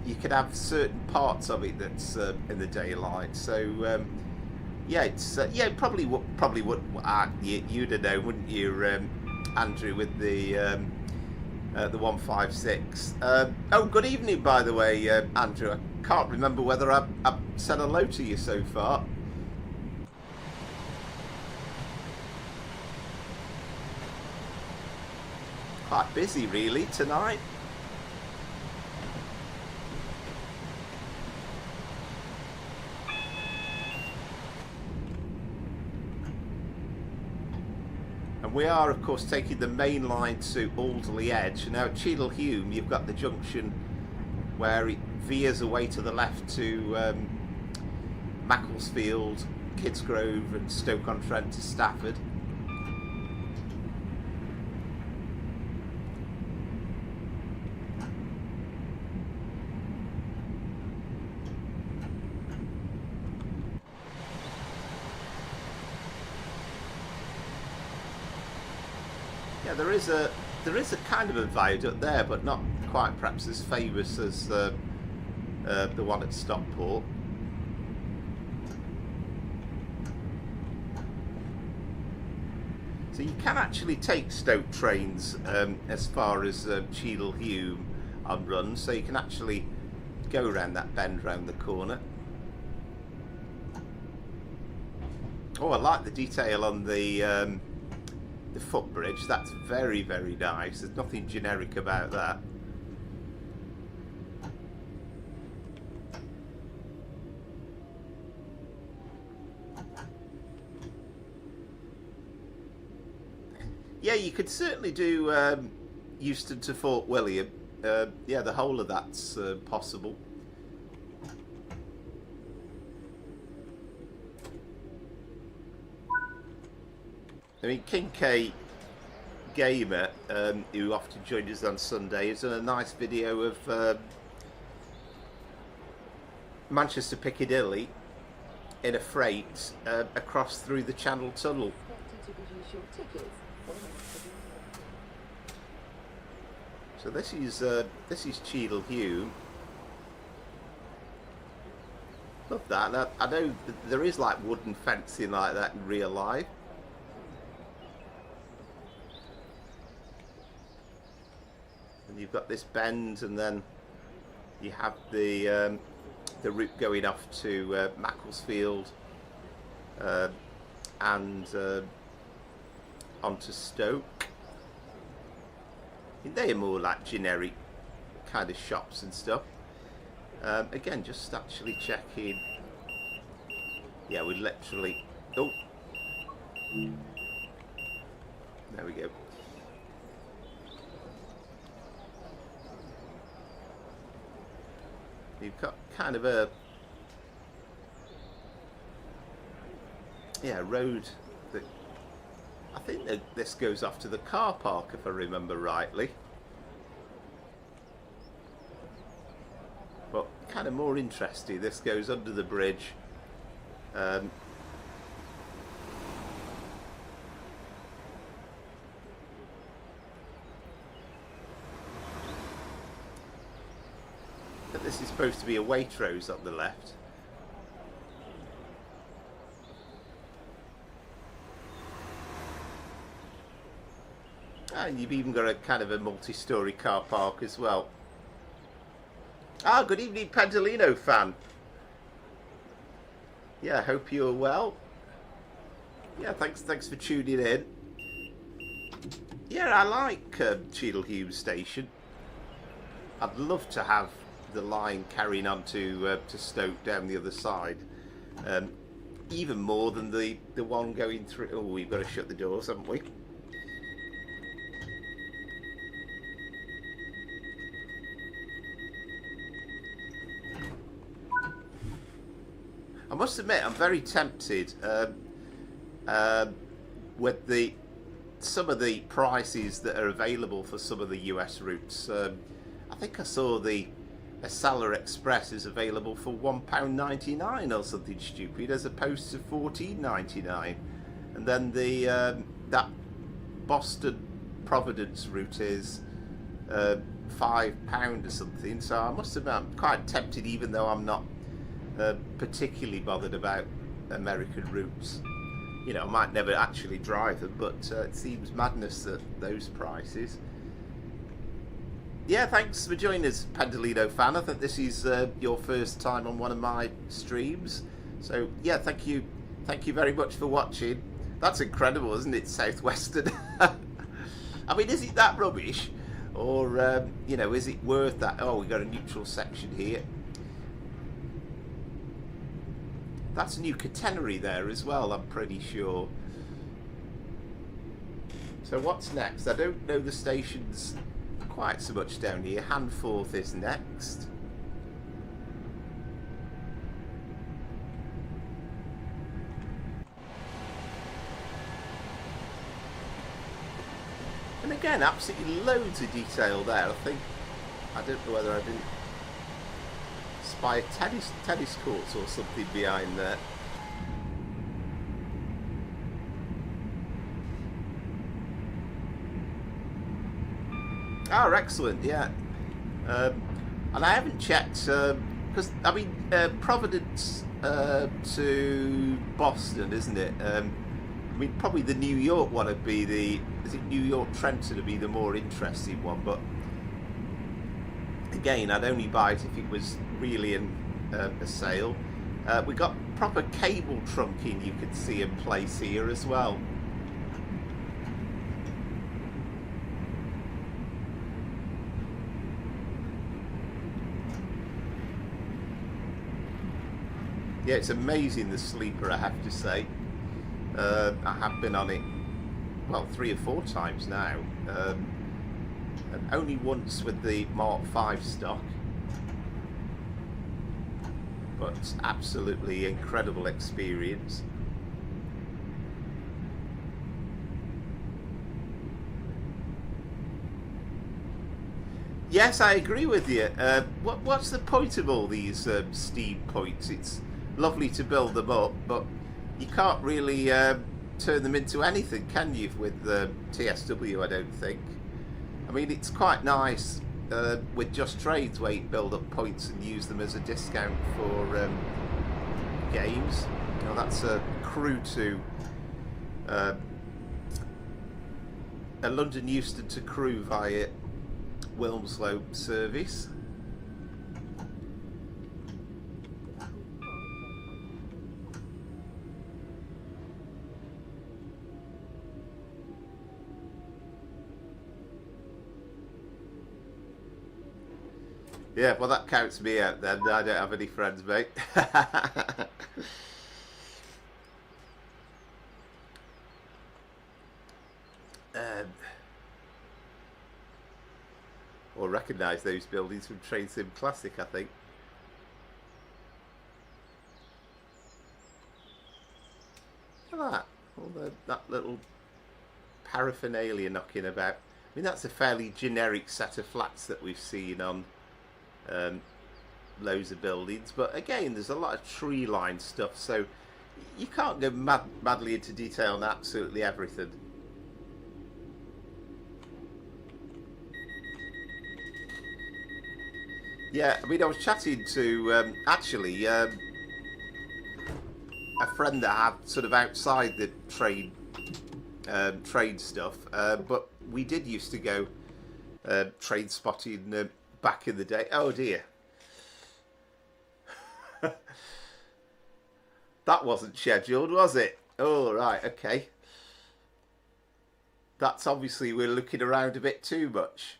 you could have certain parts of it that's in the daylight. So yeah, it's probably would you'd have known, wouldn't you, Andrew, with the 156. Oh, good evening, by the way, Andrew. I can't remember whether I've said hello to you so far. Quite busy, really, tonight. And we are, of course, taking the main line to Alderley Edge. Now at Cheadle Hulme, you've got the junction where it veers away to the left to Macclesfield, Kidsgrove and Stoke-on-Trent to Stafford. Yeah, there is a kind of a viaduct there, but not quite perhaps as famous as the one at Stockport. So you can actually take Stoke trains as far as Cheadle Hulme on runs, so you can actually go around that bend round the corner. Oh, I like the detail on the footbridge. That's very, very nice. There's nothing generic about that. Yeah, you could certainly do Euston to Fort William. Yeah, the whole of that's possible. I mean, King K Gamer, who often joins us on Sunday, has done a nice video of Manchester Piccadilly in a freight across through the Channel Tunnel. So this is Cheadle Hulme. Love that. Now, I know there is like wooden fencing like that in real life. And you've got this bend, and then you have the route going off to Macclesfield and onto Stoke. They are more like generic kind of shops and stuff. Again, just actually checking. Yeah, we literally. Oh, there we go. You've got kind of a road that I think that this goes off to the car park, if I remember rightly. But kind of more interesting, this goes under the bridge. But this is supposed to be a Waitrose on the left. And you've even got a kind of a multi-storey car park as well. Ah, good evening, Pendolino fan. Yeah, hope you're well. Yeah, thanks for tuning in. Yeah, I like Cheadle Hulme Station. I'd love to have the line carrying on to Stoke down the other side. Even more than the one going through. Oh, we've got to shut the doors, haven't we? I must admit, I'm very tempted with some of the prices that are available for some of the US routes. I think I saw the Salar Express is available for £1.99 or something stupid, as opposed to £14.99, and then the that Boston Providence route is £5 or something. So I must admit, I'm quite tempted, even though I'm not particularly bothered about American routes. You know, I might never actually drive them, but it seems madness at those prices. Yeah, thanks for joining us, Pendolino fan. I think this is your first time on one of my streams. So yeah, thank you very much for watching. That's incredible, isn't it, Southwestern? I mean, is it that rubbish? Or, you know, is it worth that? Oh, we've got a neutral section here. That's a new catenary there as well, I'm pretty sure. So what's next? I don't know the stations quite so much down here. Handforth is next. And again, absolutely loads of detail there. I don't know whether I didn't spy tennis courts or something behind there. Oh, excellent, yeah. And I haven't checked, because, I mean, Providence to Boston, isn't it? I mean, probably the New York one would be is it New York Trenton would be the more interesting one, but again, I'd only buy it if it was really in a sale. We got proper cable trunking you could see in place here as well. Yeah, it's amazing, the sleeper, I have to say. I have been on it, well, 3 or 4 times now. And only once with the Mark 5 stock. But absolutely incredible experience. Yes, I agree with you. What's the point of all these steam points? It's lovely to build them up, but you can't really turn them into anything, can you, with TSW, I don't think. I mean, it's quite nice with Just Trades where you build up points and use them as a discount for games. You know, that's a Crew to a London Euston to Crew via Wilmslow service. Yeah, well, that counts me out then. I don't have any friends, mate. Or recognise those buildings from Train Sim Classic, I think. Look at that. All that little paraphernalia knocking about. I mean, that's a fairly generic set of flats that we've seen on loads of buildings, but again, there's a lot of tree line stuff, so you can't go madly into detail on absolutely everything. Yeah, I mean, I was chatting to actually a friend that had sort of outside the trade stuff, but we did used to go trade spotting back in the day. Oh dear. That wasn't scheduled, was it? Oh, right, okay. That's obviously we're looking around a bit too much.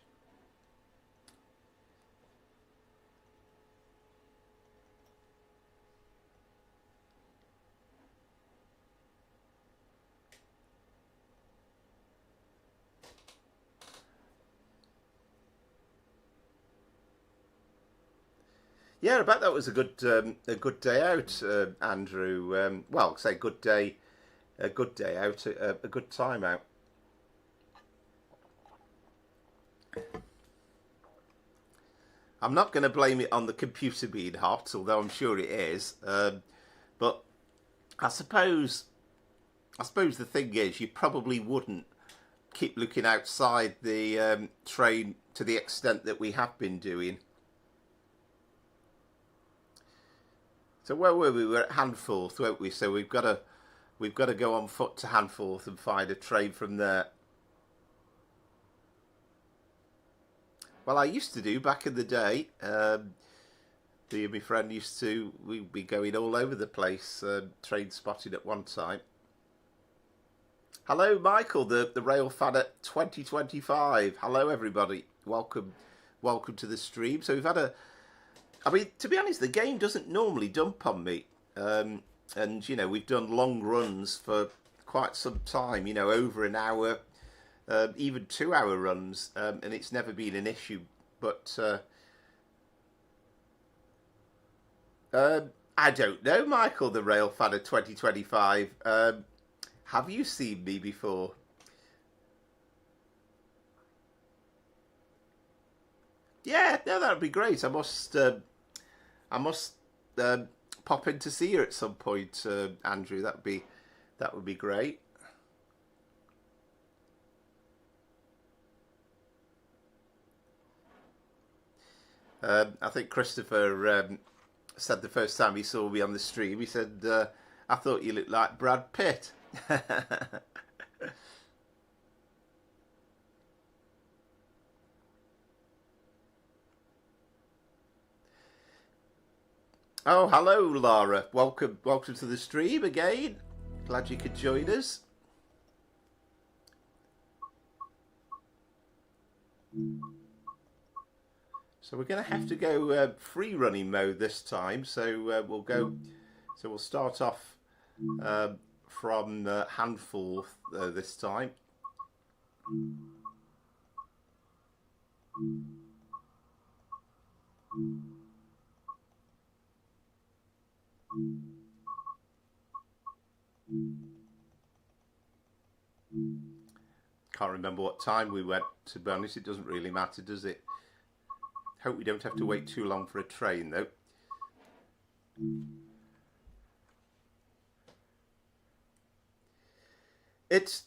Yeah, I bet that was a good day out, Andrew. Well, say a good day out, a good time out. I'm not going to blame it on the computer being hot, although I'm sure it is. But I suppose the thing is, you probably wouldn't keep looking outside the train to the extent that we have been doing. So where were we? We were at Handforth, weren't we? So we've got to go on foot to Handforth and find a train from there. Well, I used to do back in the day. Me and my friend we'd be going all over the place, train spotting at one time. Hello, Michael, the rail fan at 2025. Hello, everybody. Welcome to the stream. So we've had I mean, to be honest, the game doesn't normally dump on me. And, you know, we've done long runs for quite some time, you know, over an hour, even 2-hour runs, and it's never been an issue. But I don't know, Michael, the rail fan of 2025. Have you seen me before? Yeah, no, that would be great. I must pop in to see you at some point, Andrew. That would be great. I think Christopher said the first time he saw me on the stream, he said, I thought you looked like Brad Pitt. Oh, hello, Laura. Welcome to the stream again. Glad you could join us. So we're going to have to go free running mode this time. So we'll start off from Handforth this time. Can't remember what time we went, to be honest. It doesn't really matter, does it? Hope we don't have to wait too long for a train, though.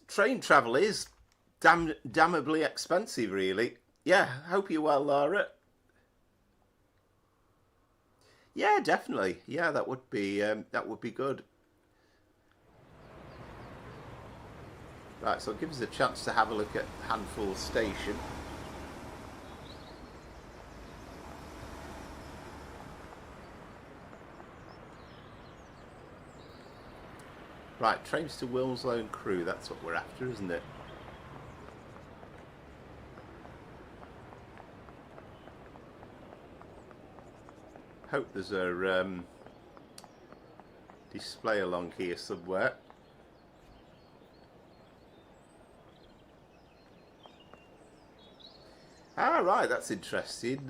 Train travel is damnably expensive, really. Yeah, hope you're well, Laura. Yeah, definitely. Yeah, that would be good. Right, so it gives us a chance to have a look at Handforth Station. Right, trains to Wilmslow and Crewe, that's what we're after, isn't it? Hope there's a display along here somewhere. Ah, right, that's interesting.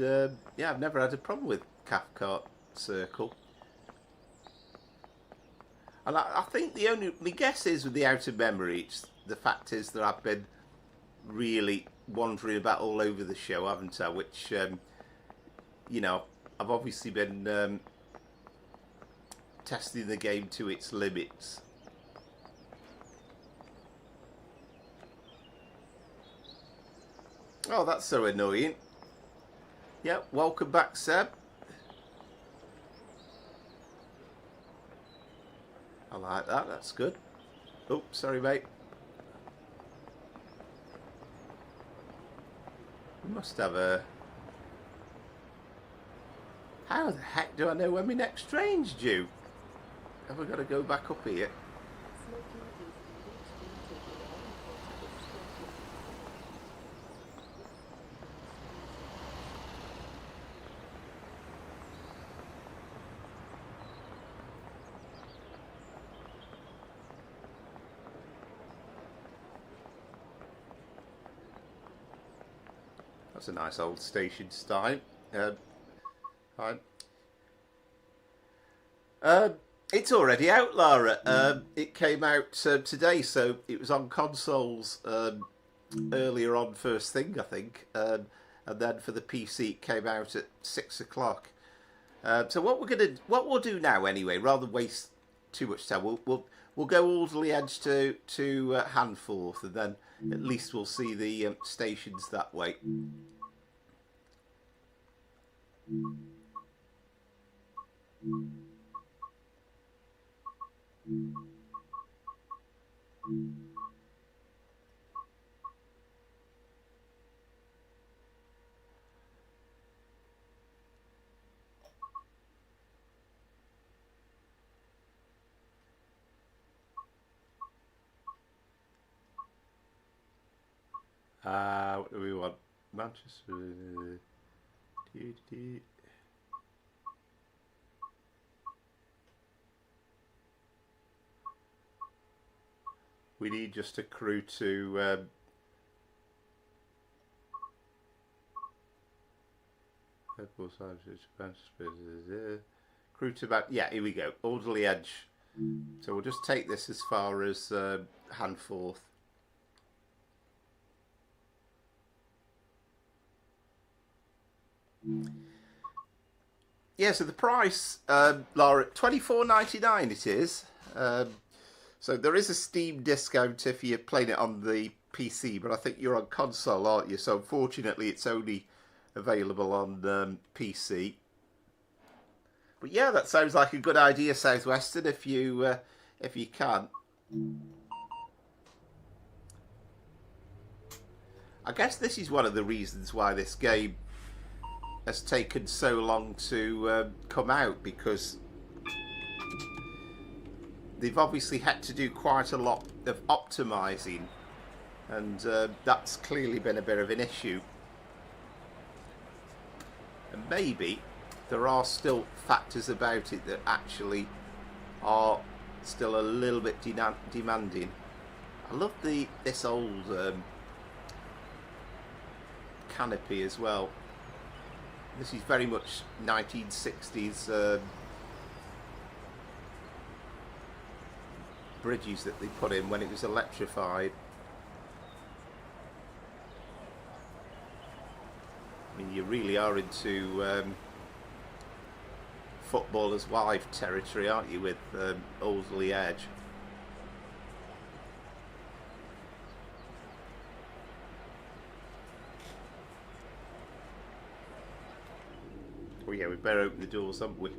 Yeah, I've never had a problem with Cathcart Circle. And I think my guess is, with the out of memory, the fact is that I've been really wandering about all over the show, haven't I? Which, you know, I've obviously been testing the game to its limits. Oh, that's so annoying. Yep, welcome back, Seb. I like that, that's good. Oh, sorry, mate. We must have a... How the heck do I know when my next train's due? Have I got to go back up here? That's a nice old station style. Fine. It's already out, Lara. It came out today, so it was on consoles earlier on, first thing, I think, and then for the PC it came out at 6 o'clock. So what we'll do now, anyway, rather than waste too much time, we'll go Alderley Edge to Handforth, and then at least we'll see the stations that way. What do we want? Manchester. We need just a crew to crew to about, yeah, here we go, Alderley Edge. So we'll just take this as far as Handforth. Yeah, so the price, Laura, £24.99 it is. So there is a Steam discount if you're playing it on the PC, but I think you're on console, aren't you? So unfortunately, it's only available on PC. But yeah, that sounds like a good idea, Southwestern, if you can. I guess this is one of the reasons why this game has taken so long to come out, because they've obviously had to do quite a lot of optimizing, and that's clearly been a bit of an issue. And maybe there are still factors about it that actually are still a little bit demanding. I love this old canopy as well. This is very much 1960s bridges that they put in when it was electrified. I mean, you really are into footballer's wife territory, aren't you, with Alderley Edge? Oh yeah, we better open the doors, haven't we?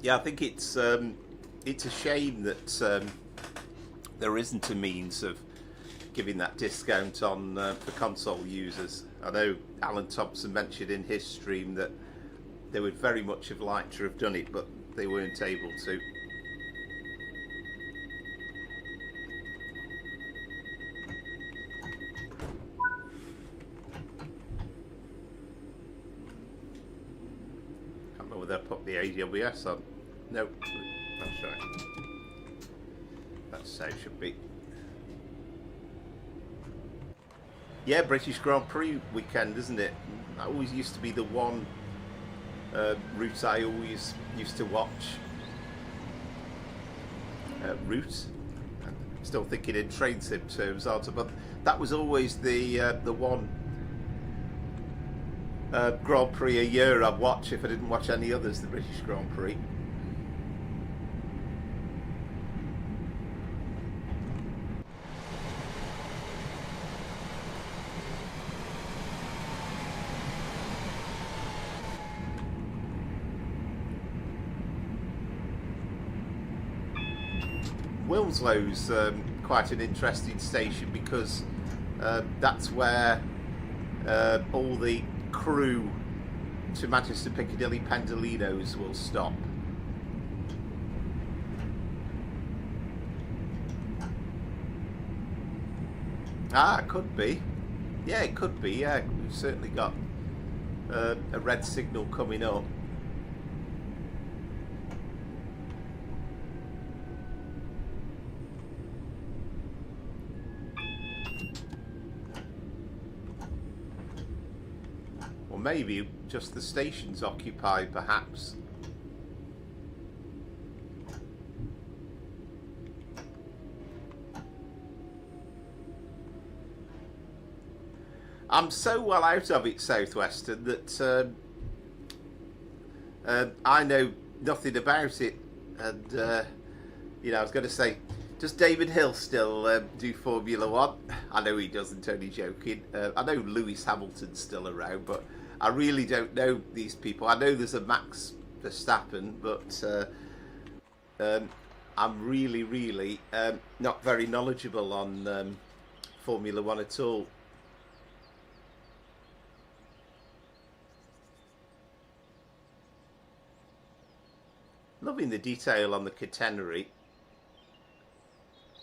Yeah, I think it's a shame that there isn't a means of giving that discount on for console users. I know Alan Thompson mentioned in his stream that they would very much have liked to have done it, but they weren't able to. Can't remember whether I put the AWS on. No, that's right. That's how it should be. Yeah, British Grand Prix weekend, isn't it? That always used to be the one route I always used to watch. Route. I'm still thinking in train sim terms, aren't I? But that was always the one Grand Prix a year I'd watch if I didn't watch any others, the British Grand Prix. Wilmslow's quite an interesting station because that's where all the crew to Manchester Piccadilly Pendolinos will stop. Ah, it could be. Yeah, it could be. Yeah, we've certainly got a red signal coming up. Maybe just the station's occupied, perhaps. I'm so well out of it, Southwestern, that I know nothing about it. And you know, I was going to say, does David Hill still do Formula One? I know he doesn't, only joking. I know Lewis Hamilton's still around, but I really don't know these people. I know there's a Max Verstappen, but I'm really not very knowledgeable on Formula One at all. Loving the detail on the catenary.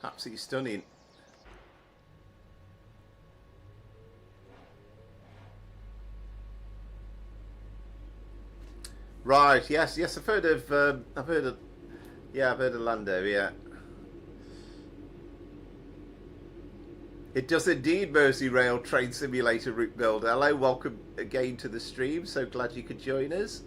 Absolutely stunning. Right, yes, I've heard of Lando, yeah. It does indeed, Merseyrail Train Simulator Route Builder. Hello, welcome again to the stream. So glad you could join us.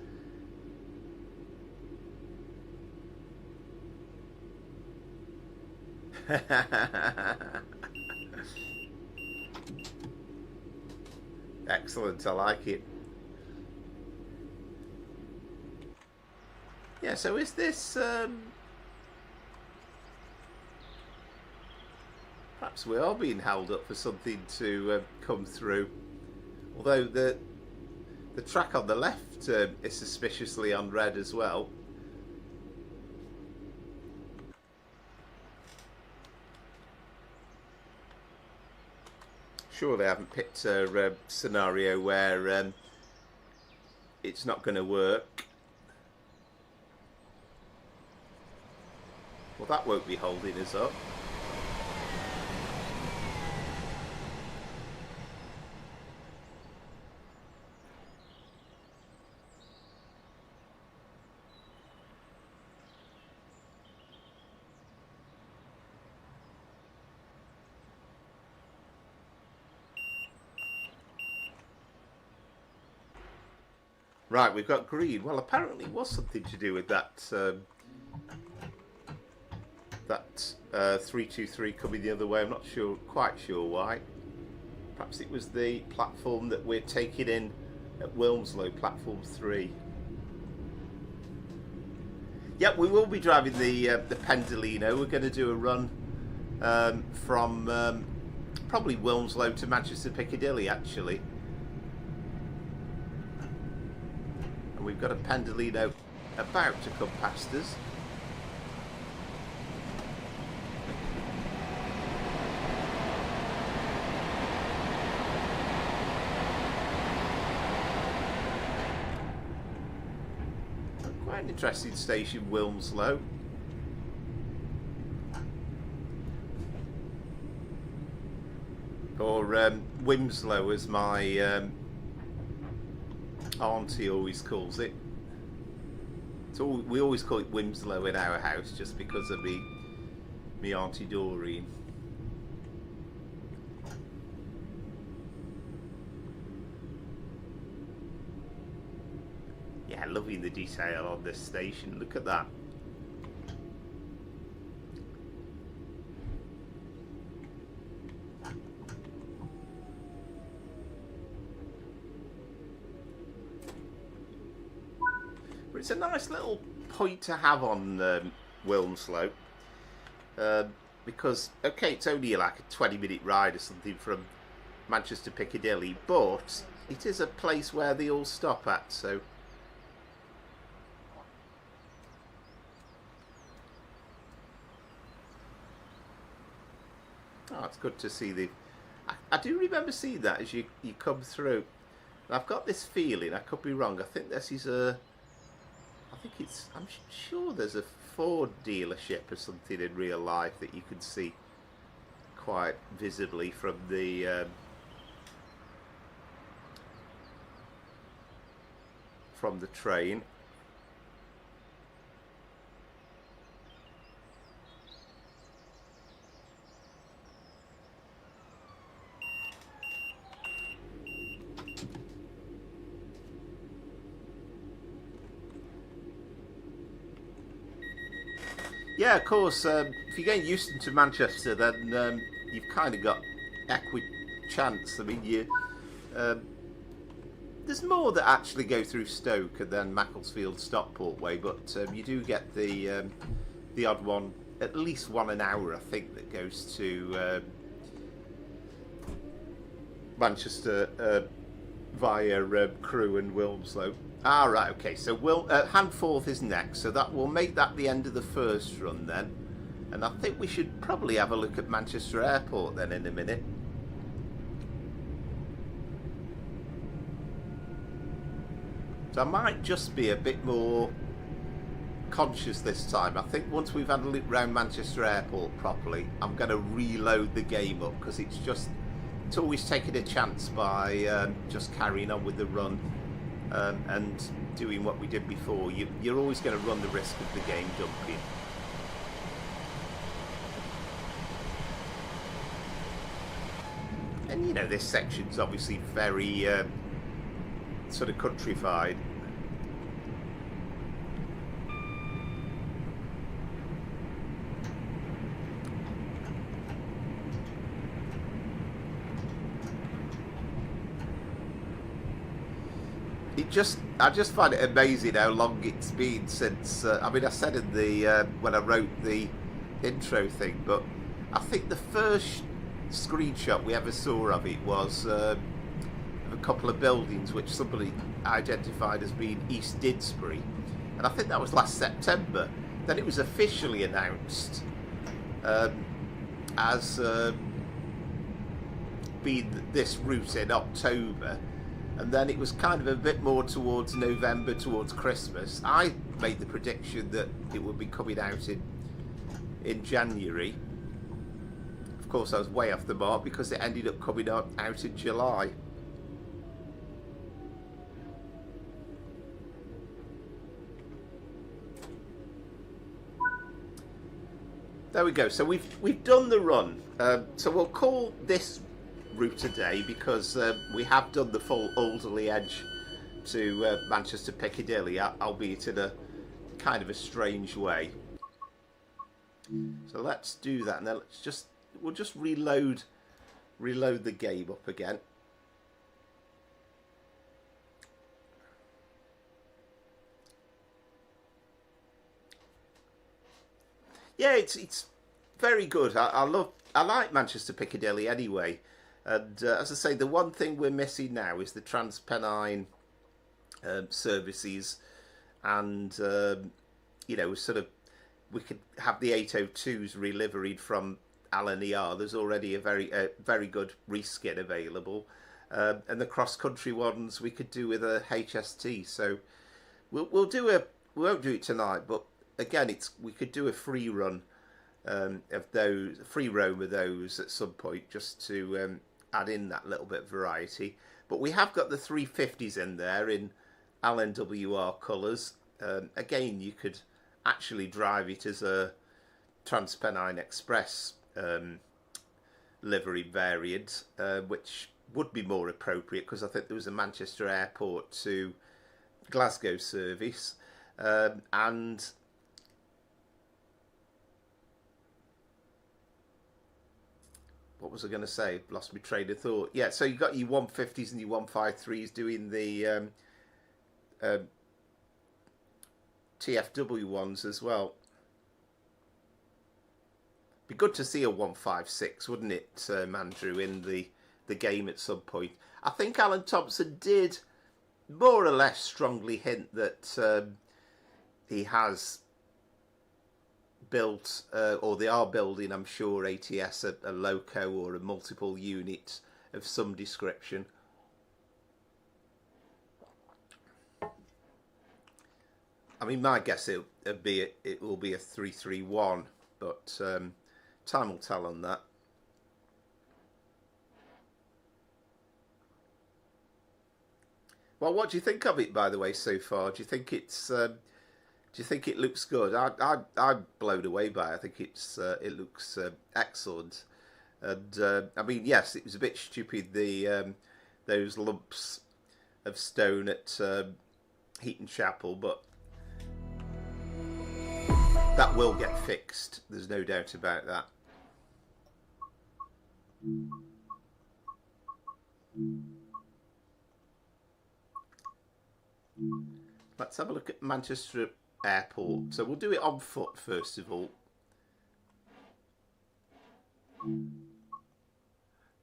Excellent, I like it. Yeah, so is this... perhaps we are being held up for something to come through. Although the track on the left is suspiciously on red as well. Sure, they haven't picked a scenario where it's not going to work. Well, that won't be holding us up. Right, we've got green. Well, apparently it was something to do with that 323 coming the other way. I'm not quite sure why. Perhaps it was the platform that we're taking in at Wilmslow, platform 3. Yep, we will be driving the Pendolino. We're going to do a run from probably Wilmslow to Manchester Piccadilly, actually. And we've got a Pendolino about to come past us. Quite an interesting station, Wilmslow. Or Wilmslow, as my auntie always calls it. So we always call it Wilmslow in our house, just because of me auntie Doreen. Yeah, loving the detail on this station. Look at that. But it's a nice little point to have on Wilmslow, because, okay, it's only like a 20-minute ride or something from Manchester Piccadilly, but it is a place where they all stop at, so... Oh, it's good to see the... I do remember seeing that as you come through. And I've got this feeling, I could be wrong, I think this is a... I'm sure there's a Ford dealership or something in real life that you can see quite visibly from the train. Yeah, of course, if you're getting used to Manchester, then you've kind of got chance. I mean, there's more that actually go through Stoke and then Macclesfield, Stockport way, but you do get the odd one, at least one an hour, I think, that goes to Manchester via Crewe and Wilmslow. Ah, right, okay, so Handforth is next, so that will make that the end of the first run then. And I think we should probably have a look at Manchester Airport then in a minute. So I might just be a bit more conscious this time. I think once we've had a look around Manchester Airport properly, I'm going to reload the game up, because it's always taking a chance by just carrying on with the run. And doing what we did before, you're always going to run the risk of the game dumping. And you know, this section's obviously very sort of countrified. I just find it amazing how long it's been since. I mean, I said in the when I wrote the intro thing, but I think the first screenshot we ever saw of it was of a couple of buildings which somebody identified as being East Didsbury, and I think that was last September. Then it was officially announced as being this route in October. And then it was kind of a bit more towards November, towards Christmas. I made the prediction that it would be coming out in January. Of course, I was way off the mark because it ended up coming out in July. There we go. So we've done the run. So we'll call this route today because we have done the full Alderley Edge to Manchester Piccadilly, albeit in a kind of a strange way. So let's do that, and then we'll just reload the game up again. Yeah, it's very good. I like Manchester Piccadilly anyway. And as I say, the one thing we're missing now is the Transpennine services, and you know, sort of, we could have the 802s reliveried from Alderley Edge. There's already a very good reskin available, and the cross country ones we could do with a HST. So we won't do it tonight, but again, we could do a free run of those, free roam of those at some point, just to add in that little bit of variety. But we have got the 350s in there in LNWR colours. Again, you could actually drive it as a Transpennine Express livery variant, which would be more appropriate because I think there was a Manchester Airport to Glasgow service, and what was I going to say? Lost my train of thought. Yeah, so you got your 150s and your 153s doing the TFW ones as well. Be good to see a 156, wouldn't it, Andrew, in the game at some point. I think Alan Thompson did more or less strongly hint that he has built, or they are building, I'm sure, ATS a loco or a multiple unit of some description. I mean, my guess it will be a 331, but time will tell on that. Well, what do you think of it, by the way, so far? Do you think it's do you think it looks good? I'm blown away by it. I think it looks excellent. And I mean, yes, it was a bit stupid, those lumps of stone at Heaton Chapel, but that will get fixed. There's no doubt about that. Let's have a look at Manchester Airport. So we'll do it on foot first of all.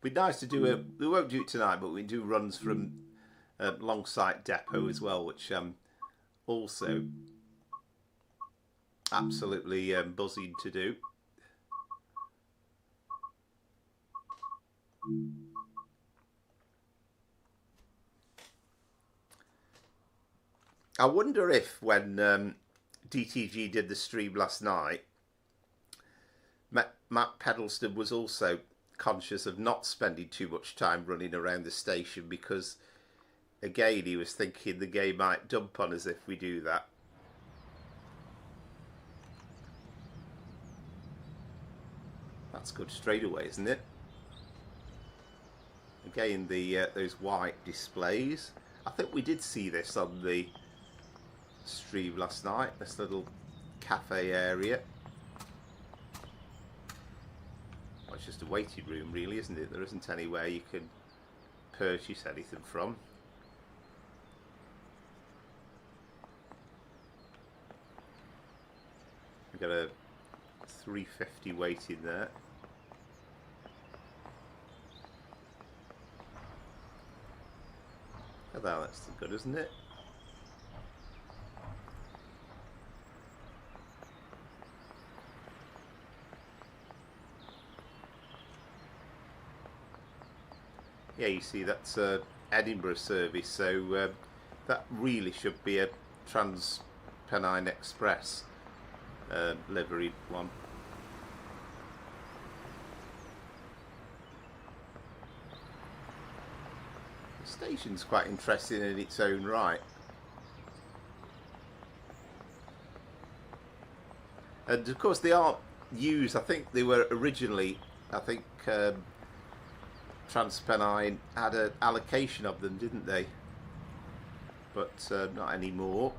Be nice to do we won't do it tonight, but we do runs from Longsight Depot as well, which also absolutely buzzing to do. I wonder if when DTG did the stream last night, Matt Pedleston was also conscious of not spending too much time running around the station, because again he was thinking the game might dump on us if we do that. That's good straight away, isn't it? Again, those white displays. I think we did see this on the stream last night, this little cafe area. Well, it's just a waiting room really, isn't it? There isn't anywhere you can purchase anything from. We've got a 350 waiting there. Oh, that's good, isn't it? Yeah, you see that's a Edinburgh service, so that really should be a Trans-Pennine Express liveried one. The station's quite interesting in its own right. And of course they aren't used, I think they were originally, Trans-Pennine had an allocation of them, didn't they? But not anymore.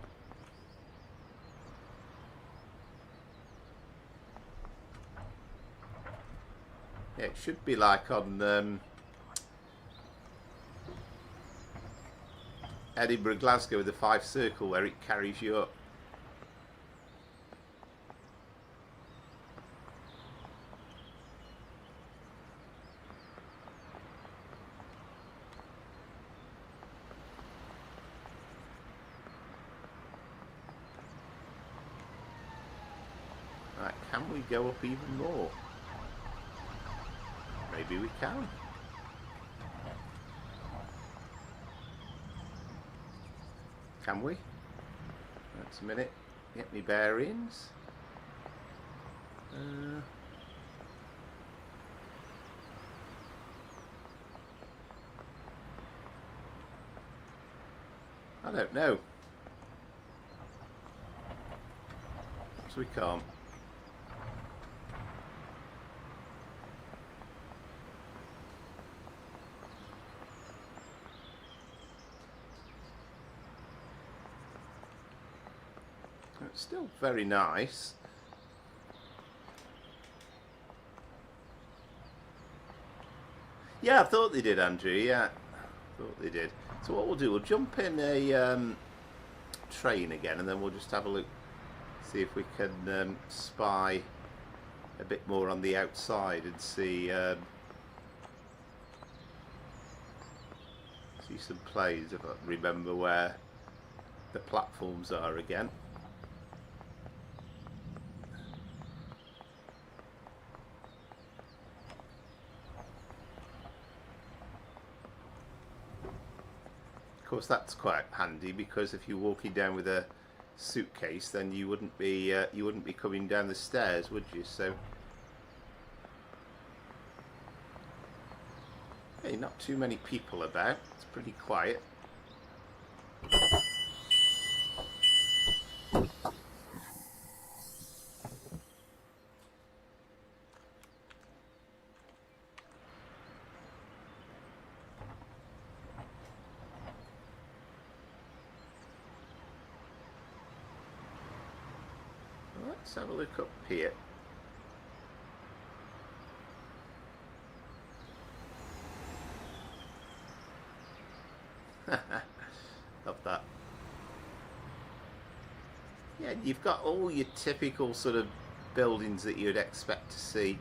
Yeah, it should be like on Edinburgh Glasgow with the 5 circle where it carries you up. Right, can we go up even more? Maybe we can. Can we? That's a minute. Get me bearings. I don't know. So we can't. It's still very nice. Yeah, I thought they did, Andrew. Yeah, I thought they did. So what we'll do, we'll jump in a train again, and then we'll just have a look, see if we can spy a bit more on the outside and see see some planes, if I remember where the platforms are again. Of course, that's quite handy, because if you're walking down with a suitcase, then you wouldn't be coming down the stairs, would you? So, hey, not too many people about. It's pretty quiet. Let's have a look up here. Love that. Yeah, you've got all your typical sort of buildings that you'd expect to see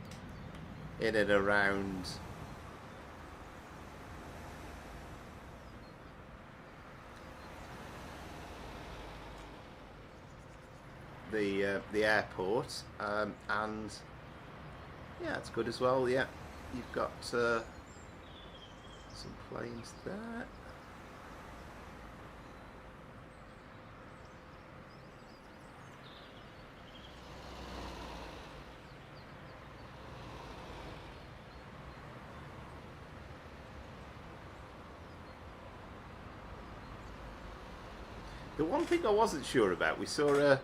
in and around the airport, and yeah, it's good as well. Yeah, you've got some planes there. The one thing I wasn't sure about, we saw a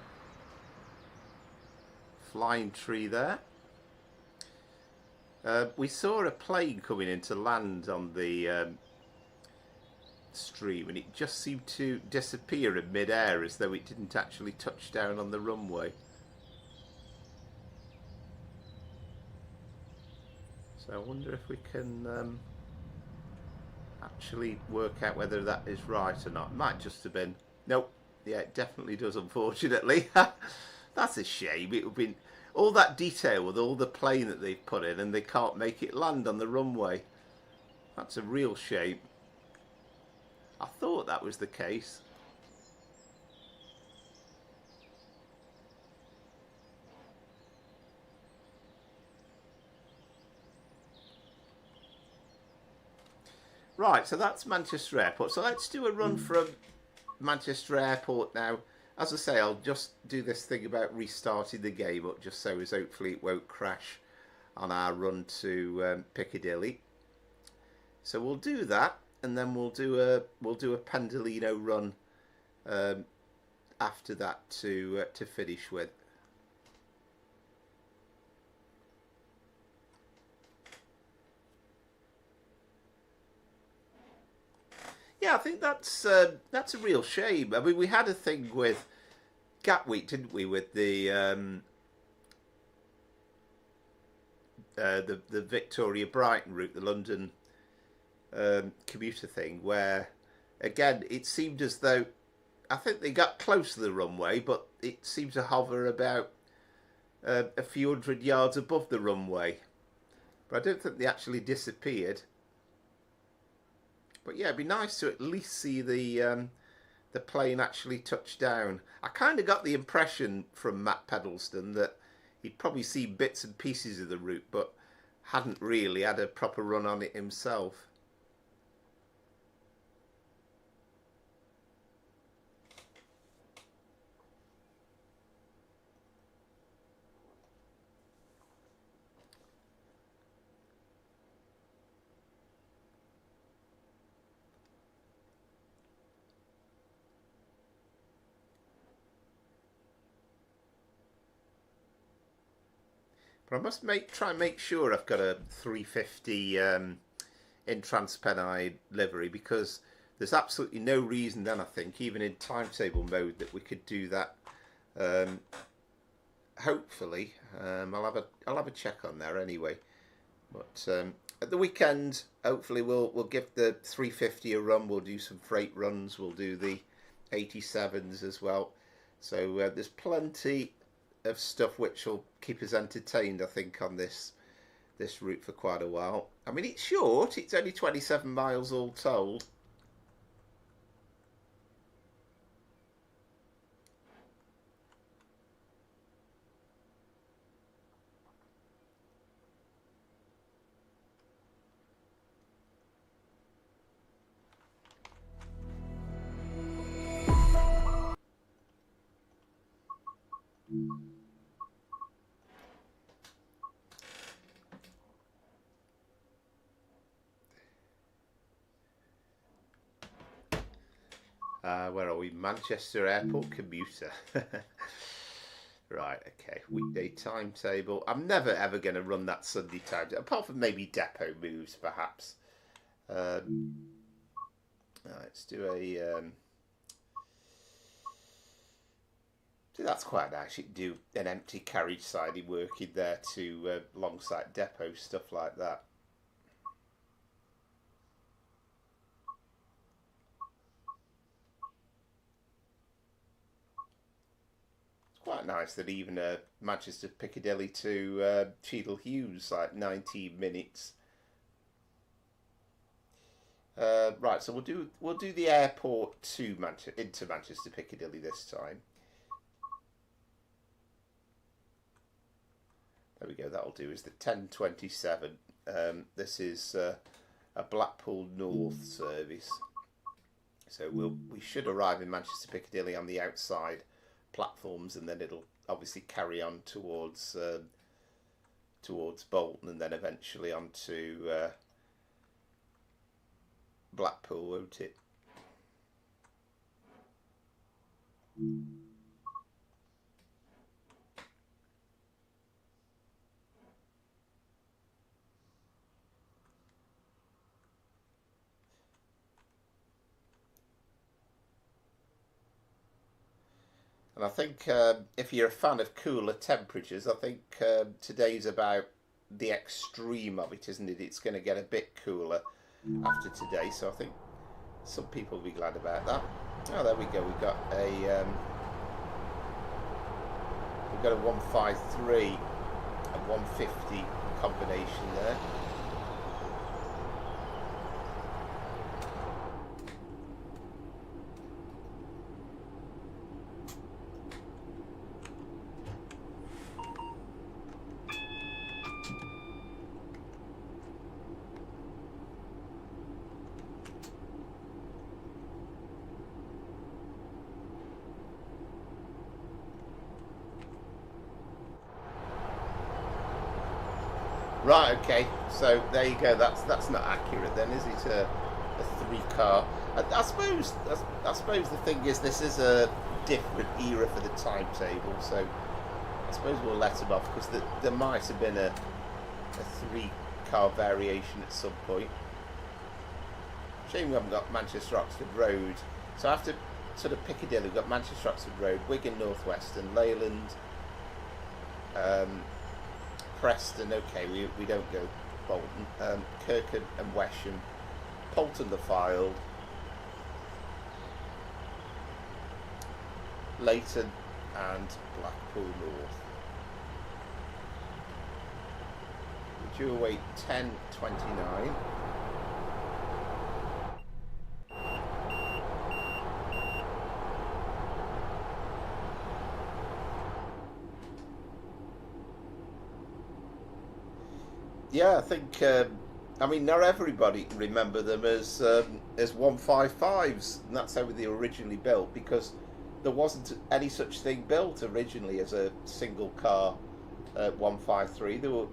flying tree there. We saw a plane coming in to land on the stream, and it just seemed to disappear in mid-air as though it didn't actually touch down on the runway. So I wonder if we can actually work out whether that is right or not. It might just have been... Nope. Yeah, it definitely does, unfortunately. That's a shame. It would be all that detail with all the plane that they've put in, and they can't make it land on the runway. That's a real shame. I thought that was the case. Right, so that's Manchester Airport. So let's do a run from Manchester Airport now. As I say, I'll just do this thing about restarting the game up, just so as hopefully it won't crash on our run to Piccadilly. So we'll do that, and then we'll do a Pendolino run after that to finish with. Yeah, I think that's a real shame. I mean, we had a thing with Gatwick, didn't we, with the Victoria Brighton route, the London commuter thing, where again it seemed as though I think they got close to the runway, but it seemed to hover about a few hundred yards above the runway. But I don't think they actually disappeared. But yeah, it'd be nice to at least see the plane actually touch down. I kind of got the impression from Matt Pedalston that he'd probably seen bits and pieces of the route, but hadn't really had a proper run on it himself. But I must try and make sure I've got a 350 in Transpennine livery, because there's absolutely no reason then, I think, even in timetable mode, that we could do that. Hopefully, I'll have a check on there anyway. But at the weekend, hopefully we'll give the 350 a run. We'll do some freight runs. We'll do the 87s as well. So there's plenty of stuff which will keep us entertained, I think, on this route for quite a while. I mean, it's short. It's only 27 miles all told. Where are we? Manchester Airport Commuter. Right, okay. Weekday timetable. I'm never ever going to run that Sunday timetable, apart from maybe depot moves, perhaps. Right, let's do a... See, that's quite nice. You can do an empty carriage siding work in there to alongside depot, stuff like that. Quite nice that even Manchester Piccadilly to Cheadle Hulme's like 19 minutes. Right, so we'll do the airport to into Manchester Piccadilly this time. There we go. That'll do. Is the 10:27. This is a Blackpool North service, so we should arrive in Manchester Piccadilly on the outside platforms, and then it'll obviously carry on towards Bolton, and then eventually on to Blackpool, won't it? And I think if you're a fan of cooler temperatures, I think today's about the extreme of it, isn't it? It's going to get a bit cooler after today, so I think some people will be glad about that. Oh, there we go. We've got a we've got a 153 and 150 combination there. Right, okay, so there you go. That's not accurate then, is it? A 3-car. I suppose the thing is, this is a different era for the timetable, so I suppose we'll let them off, because there might have been a 3-car variation at some point. Shame we haven't got Manchester Oxford Road. So after sort of Piccadilly, we've got Manchester Oxford Road, Wigan North Western, Leyland, Preston, okay, we don't go Bolton, Kirkham and Wesham, Polton the Fylde, Leighton and Blackpool North. Would you await 10:29? Yeah, I think, I mean, not everybody remember them as 155s, and that's how they were originally built, because there wasn't any such thing built originally as a single car 153. They were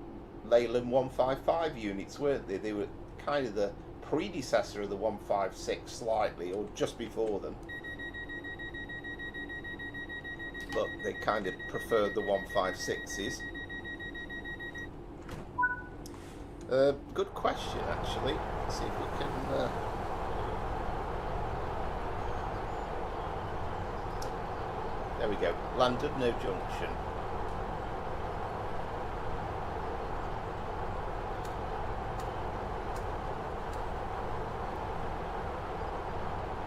Leyland 155 units, weren't they? They were kind of the predecessor of the 156 slightly, or just before them. But they kind of preferred the 156s. Good question, actually. Let's see if we can... There we go. Llandudno Junction.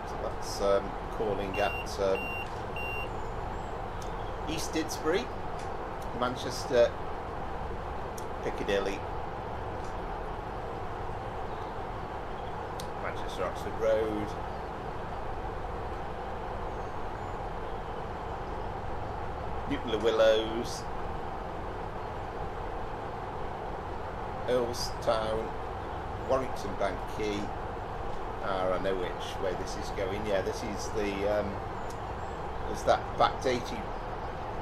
So that's calling at East Didsbury, Manchester Piccadilly, Manchester Oxford Road, Newton Le Willows, Earlstown, Warrington Bank Quay. I know which way this is going. Yeah, this is the there's that backdated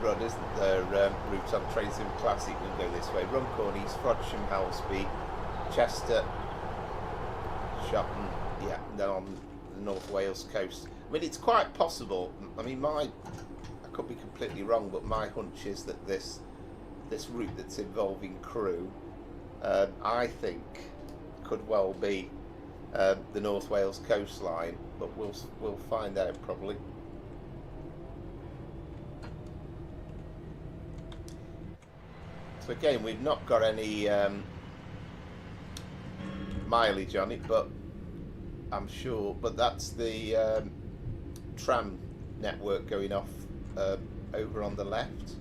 run, isn't there? Route on Trainsim Classic will go this way. Runcorn East, Frodsham, Helsby, Chester, Shotton, yeah, and then on the North Wales coast. I mean, it's quite possible. I mean, I could be completely wrong, but my hunch is that this route that's involving Crewe, I think, could well be the North Wales coastline, but we'll find out probably. So again, we've not got any mileage on it, but I'm sure. But that's the tram network going off over on the left.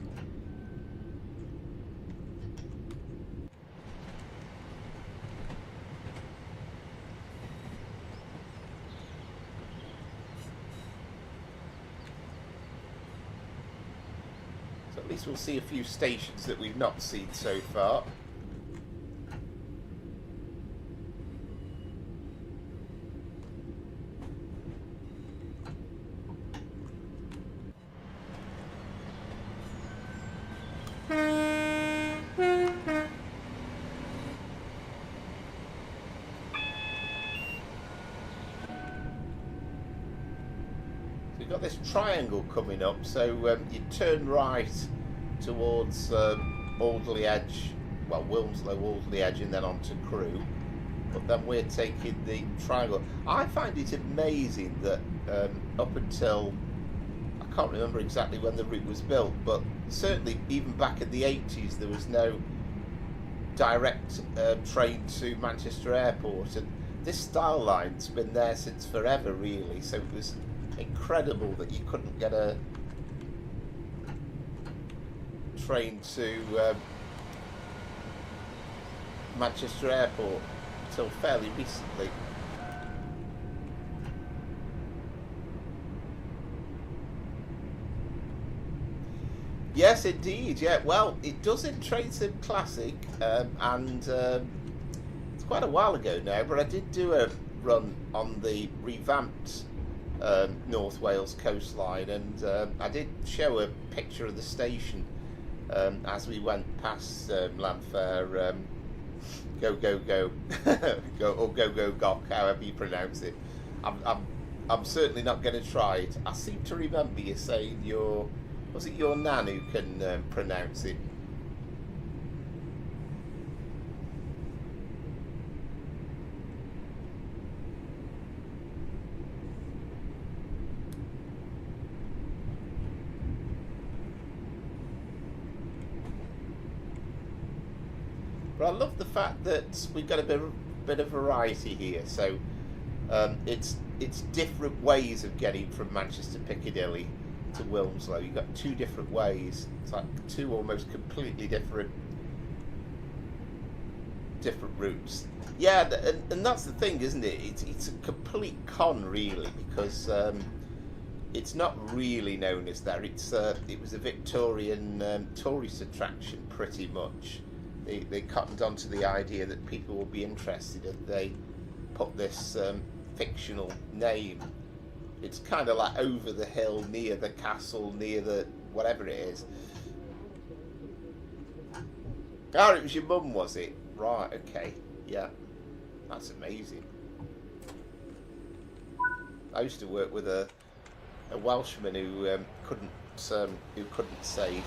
So at least we'll see a few stations that we've not seen so far. We've got this triangle coming up, so you turn right towards Alderley Edge, well, Wilmslow, Alderley Edge, and then on to Crewe. But then we're taking the triangle. I find it amazing that up until, I can't remember exactly when the route was built, but certainly even back in the 80s there was no direct train to Manchester Airport, and this Styal line's been there since forever really, so it was incredible that you couldn't get a train to Manchester Airport until fairly recently. Yes, indeed. Yeah, well, it does in Train Sim Classic, and it's quite a while ago now, but I did do a run on the revamped North Wales coastline, and I did show a picture of the station as we went past Llanfair, go go go, or go go gok, however you pronounce it. I'm certainly not going to try it. I seem to remember you saying was it your nan who can pronounce it? But I love the fact that we've got a bit of variety here. So it's different ways of getting from Manchester Piccadilly to Wilmslow. You've got two different ways. It's like two almost completely different routes. Yeah, and that's the thing, isn't it? It's a complete con, really, because it's not really known as that. It was a Victorian tourist attraction, pretty much. They cottoned onto the idea that people would be interested if they put this fictional name. It's kind of like over the hill, near the castle, near the whatever it is. Oh, it was your mum, was it? Right, okay, yeah, that's amazing. I used to work with a Welshman who couldn't say it.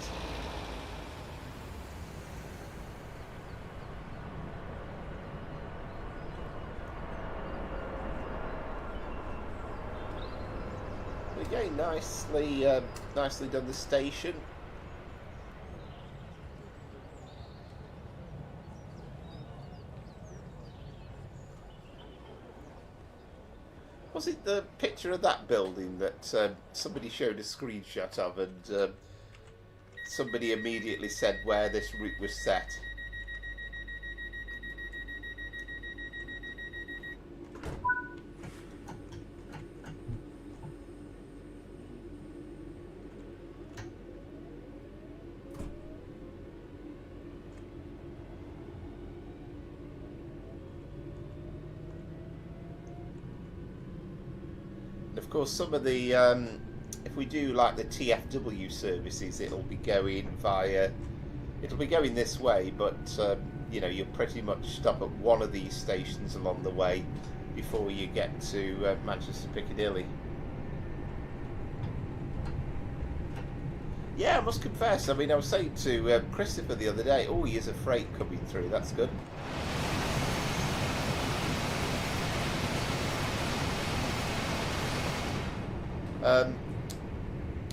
Again, nicely done the station. Was it the picture of that building that somebody showed a screenshot of, and somebody immediately said where this route was set? Of course, some of the if we do like the TFW services, it'll be going this way, but you know, you'll pretty much stop at one of these stations along the way before you get to Manchester Piccadilly. Yeah, I must confess, I mean, I was saying to Christopher the other day, oh, he is a freight coming through, that's good.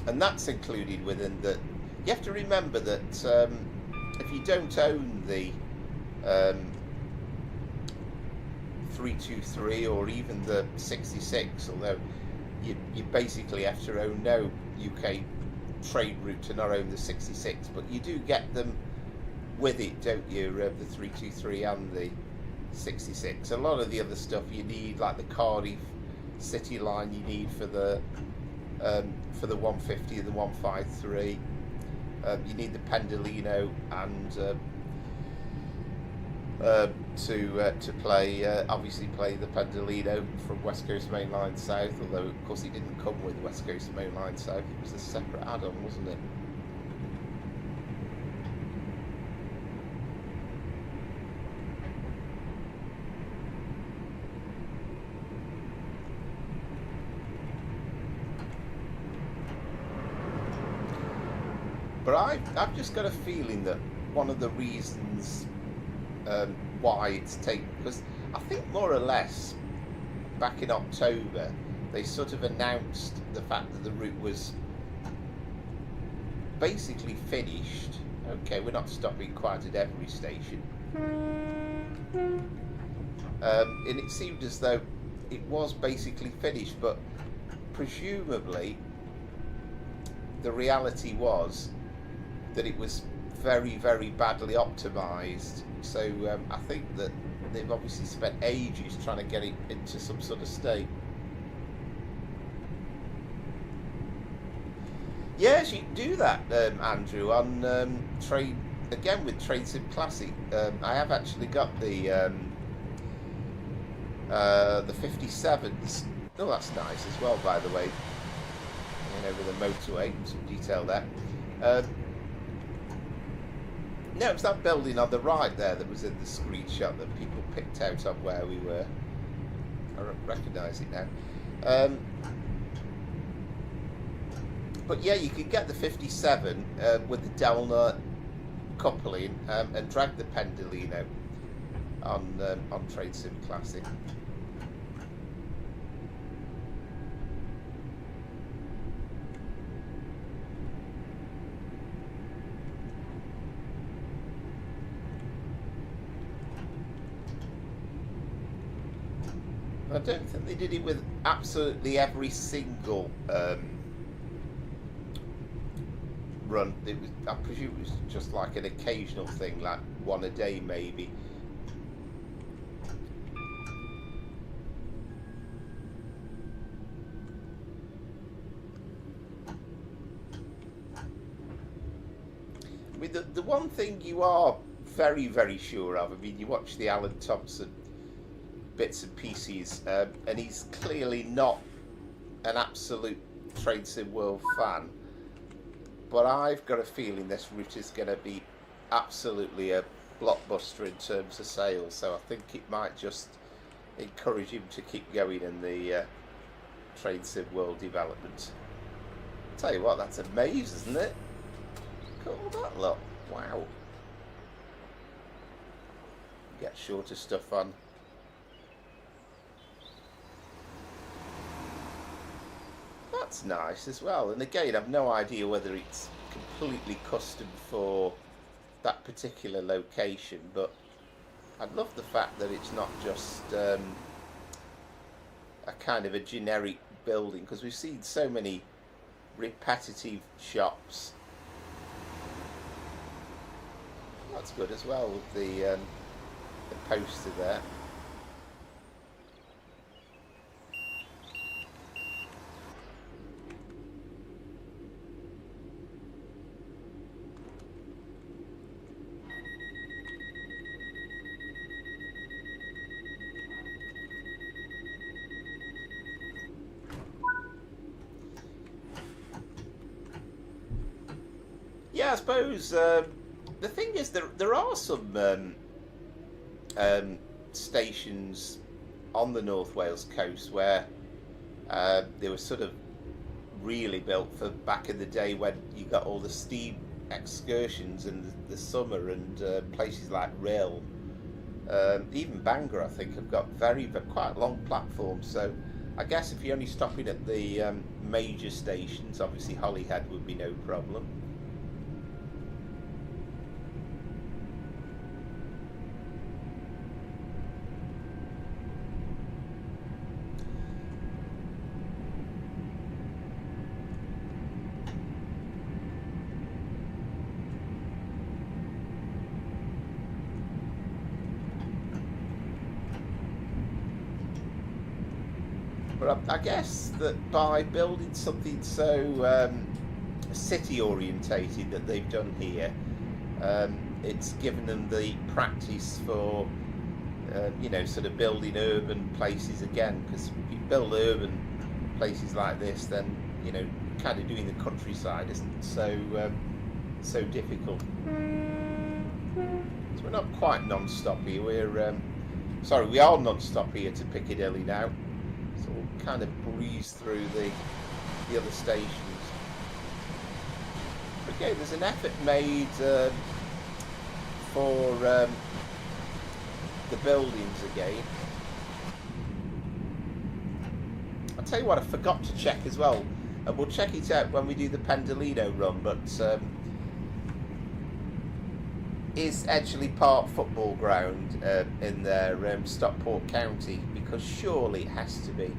And that's included within that. You have to remember that if you don't own the 323 or even the 66, although you basically have to own no UK trade route to not own the 66, but you do get them with it, don't you? The 323 and the 66. A lot of the other stuff you need, like the Cardiff City line, you need for the 150 and the 153. You need the Pendolino and to play obviously play the Pendolino from West Coast Main Line South, although of course it didn't come with West Coast Main Line South, it was a separate add-on, wasn't it? But I've just got a feeling that one of the reasons why it's taken, because I think more or less back in October they sort of announced the fact that the route was basically finished. Okay, we're not stopping quite at every station. And it seemed as though it was basically finished, but presumably the reality was that it was very, very badly optimised. So I think that they've obviously spent ages trying to get it into some sort of state. Yes, you can do that, Andrew, on Trade, again with TradeSim Classic. I have actually got the 57s. Oh, that's nice as well, by the way. Over the motorway, some detail there. No, it's that building on the right there that was in the screenshot that people picked out of where we were. I recognise it now. But yeah, you could get the 57 with the Delna coupling and drag the Pendolino on TradeSim Classic. I don't think they did it with absolutely every single run. It was, I presume it was just like an occasional thing, like one a day maybe. I mean, the one thing you are very, very sure of, I mean, you watch the Alan Thompson bits and pieces, and he's clearly not an absolute TradeSim World fan, but I've got a feeling this route is going to be absolutely a blockbuster in terms of sales, so I think it might just encourage him to keep going in the TradeSim World development. Tell you what, that's a maze, isn't it? Look at all that lot. Wow. Get shorter stuff on. That's nice as well, and again, I've no idea whether it's completely custom for that particular location, but I love the fact that it's not just a kind of a generic building, because we've seen so many repetitive shops. That's good as well with the poster there. Yeah, I suppose the thing is there are some stations on the North Wales coast where they were sort of really built for back in the day when you got all the steam excursions in the summer, and places like Rill, even Bangor, I think, have got quite long platforms. So I guess if you're only stopping at the major stations, obviously Holyhead would be no problem. But I guess that by building something so city orientated that they've done here, it's given them the practice for sort of building urban places again, because if you build urban places like this, then kind of doing the countryside isn't so difficult. So we're not quite non-stop here. We are non-stop here to Piccadilly now. So we'll kind of breeze through the other stations. Okay, there's an effort made for the buildings again. I'll tell you what, I forgot to check as well, and we'll check it out when we do the Pendolino run, but is Edgeley Park football ground in their Stockport County? Because surely it has to be.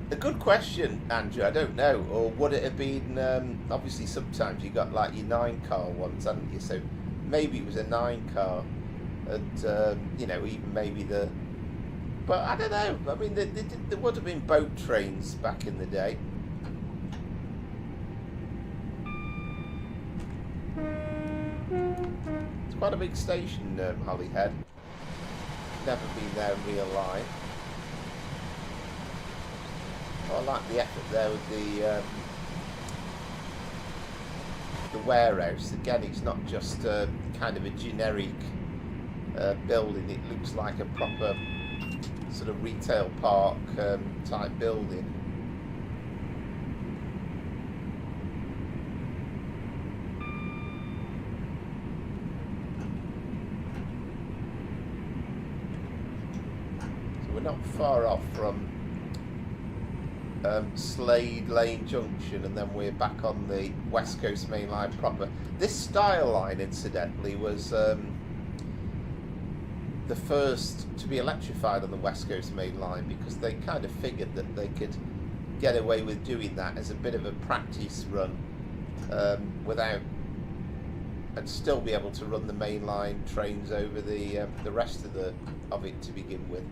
A good question, Andrew. I don't know. Or would it have been? Obviously, sometimes you got like your 9-car ones, hadn't you? So maybe it was a 9-car, and you know, even maybe the. But I don't know. I mean, there would have been boat trains back in the day. It's quite a big station, Holyhead. Never been there in real life. I like the effort there with the warehouse. Again, it's not just kind of a generic building. It looks like a proper sort of retail park type building. So we're not far off from Slade Lane Junction, and then we're back on the West Coast Main Line proper. This Styal line, incidentally, was the first to be electrified on the West Coast Main Line, because they kind of figured that they could get away with doing that as a bit of a practice run without, and still be able to run the mainline trains over the rest of it to begin with.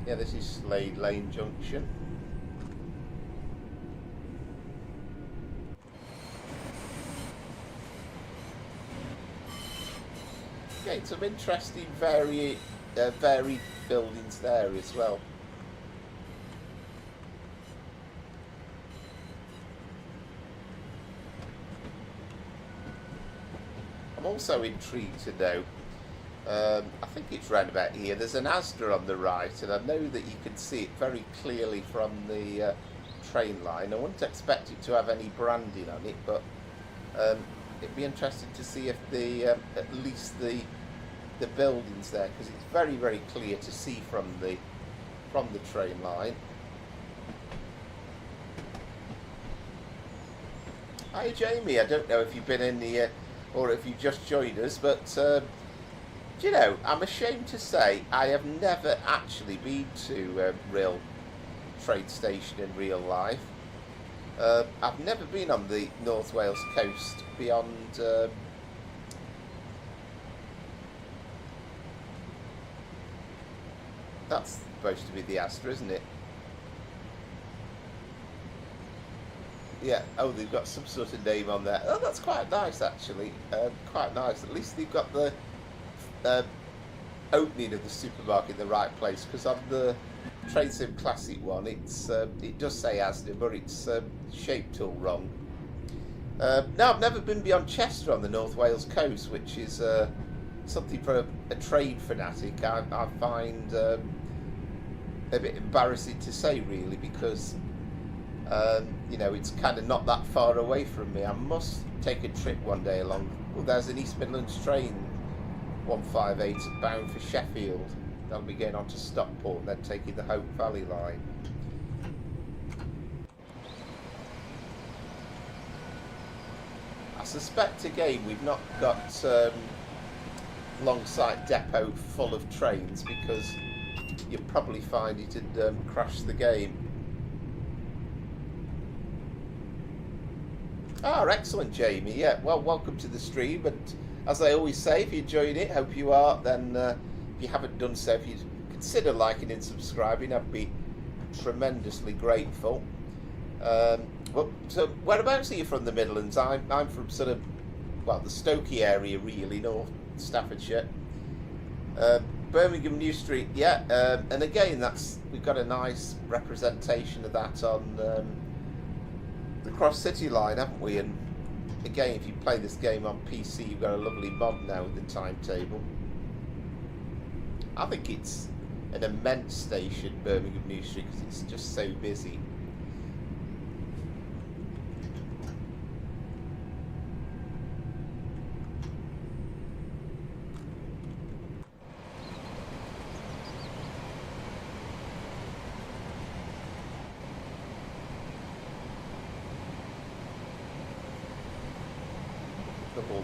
Yeah, this is Slade Lane Junction. Okay, some interesting varied buildings there as well. I'm also intrigued to know, I think it's round about here, there's an Asda on the right, and I know that you can see it very clearly from the train line. I wouldn't expect it to have any branding on it, but it'd be interesting to see if at least the buildings there, because it's very, very clear to see from the train line. Hi Jamie, I don't know if you've been in the or if you just joined us, but do you know, I'm ashamed to say I have never actually been to a real train station in real life. I've never been on the North Wales coast beyond that's supposed to be the Astra, isn't it? Yeah, oh, they've got some sort of name on there. Oh, that's quite nice, actually. Quite nice. At least they've got the opening of the supermarket in the right place, because on the TradeSim Classic one, it does say Asda, but it's shaped all wrong. Now, I've never been beyond Chester on the North Wales coast, which is something for a trade fanatic. I find a bit embarrassing to say, really, because you know, it's kind of not that far away from me. I must take a trip one day along. Well, there's an East Midlands train 158 bound for Sheffield. That'll be getting on to Stockport and then taking the Hope Valley line. I suspect again we've not got Longsight Depot full of trains, because you'll probably find it'd crash the game. Ah, excellent, Jamie. Yeah, well, welcome to the stream. And as I always say, if you're enjoying it, hope you are, then if you haven't done so, if you'd consider liking and subscribing, I'd be tremendously grateful. Well, so whereabouts are you from the Midlands? I'm from sort of, well, the Stokey area, really, North Staffordshire. Birmingham New Street, yeah. And again, we've got a nice representation of that on the Cross City line, haven't we? And again, if you play this game on PC, you've got a lovely mod now with the timetable. I think it's an immense station, Birmingham New Street, because it's just so busy.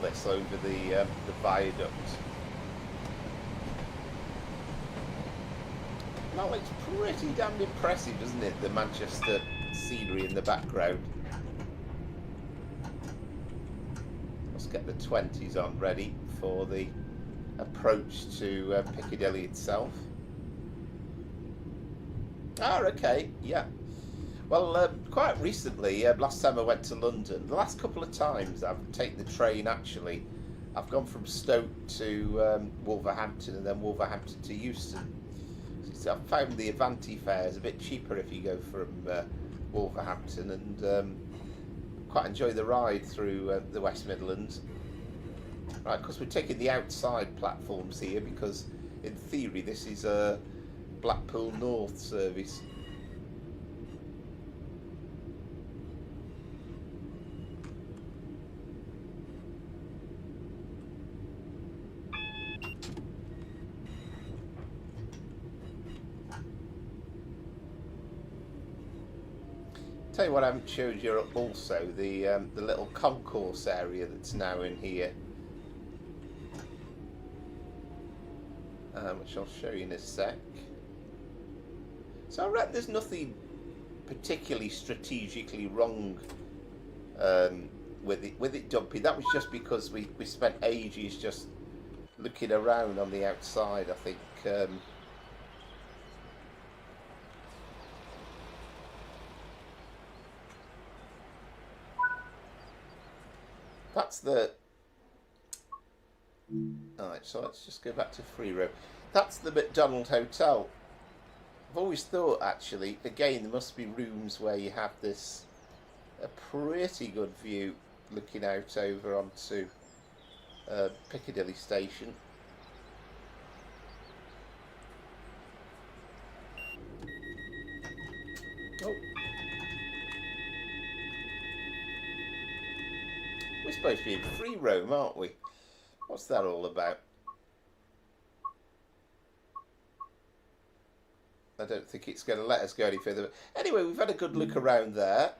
this over the viaduct. Now it's pretty damn impressive, isn't it? The Manchester scenery in the background. Let's get the 20s on ready for the approach to Piccadilly itself. Ah, okay, yeah. Well, quite recently, last time I went to London, the last couple of times I've taken the train actually. I've gone from Stoke to Wolverhampton and then Wolverhampton to Euston. So I've found the Avanti fares a bit cheaper if you go from Wolverhampton, and quite enjoy the ride through the West Midlands. Right, because we're taking the outside platforms here because in theory this is a Blackpool North service. Tell you what I haven't showed you also, the little concourse area that's now in here, which I'll show you in a sec. So I reckon there's nothing particularly strategically wrong with it dumping. That was just because we spent ages just looking around on the outside, I think. That's the... Alright, so let's just go back to free roam. That's the McDonald Hotel. I've always thought, actually, again, there must be rooms where you have this a pretty good view looking out over onto Piccadilly Station. Oh. We're supposed to be in free roam, aren't we? What's that all about? I don't think it's going to let us go any further. Anyway, we've had a good look around there.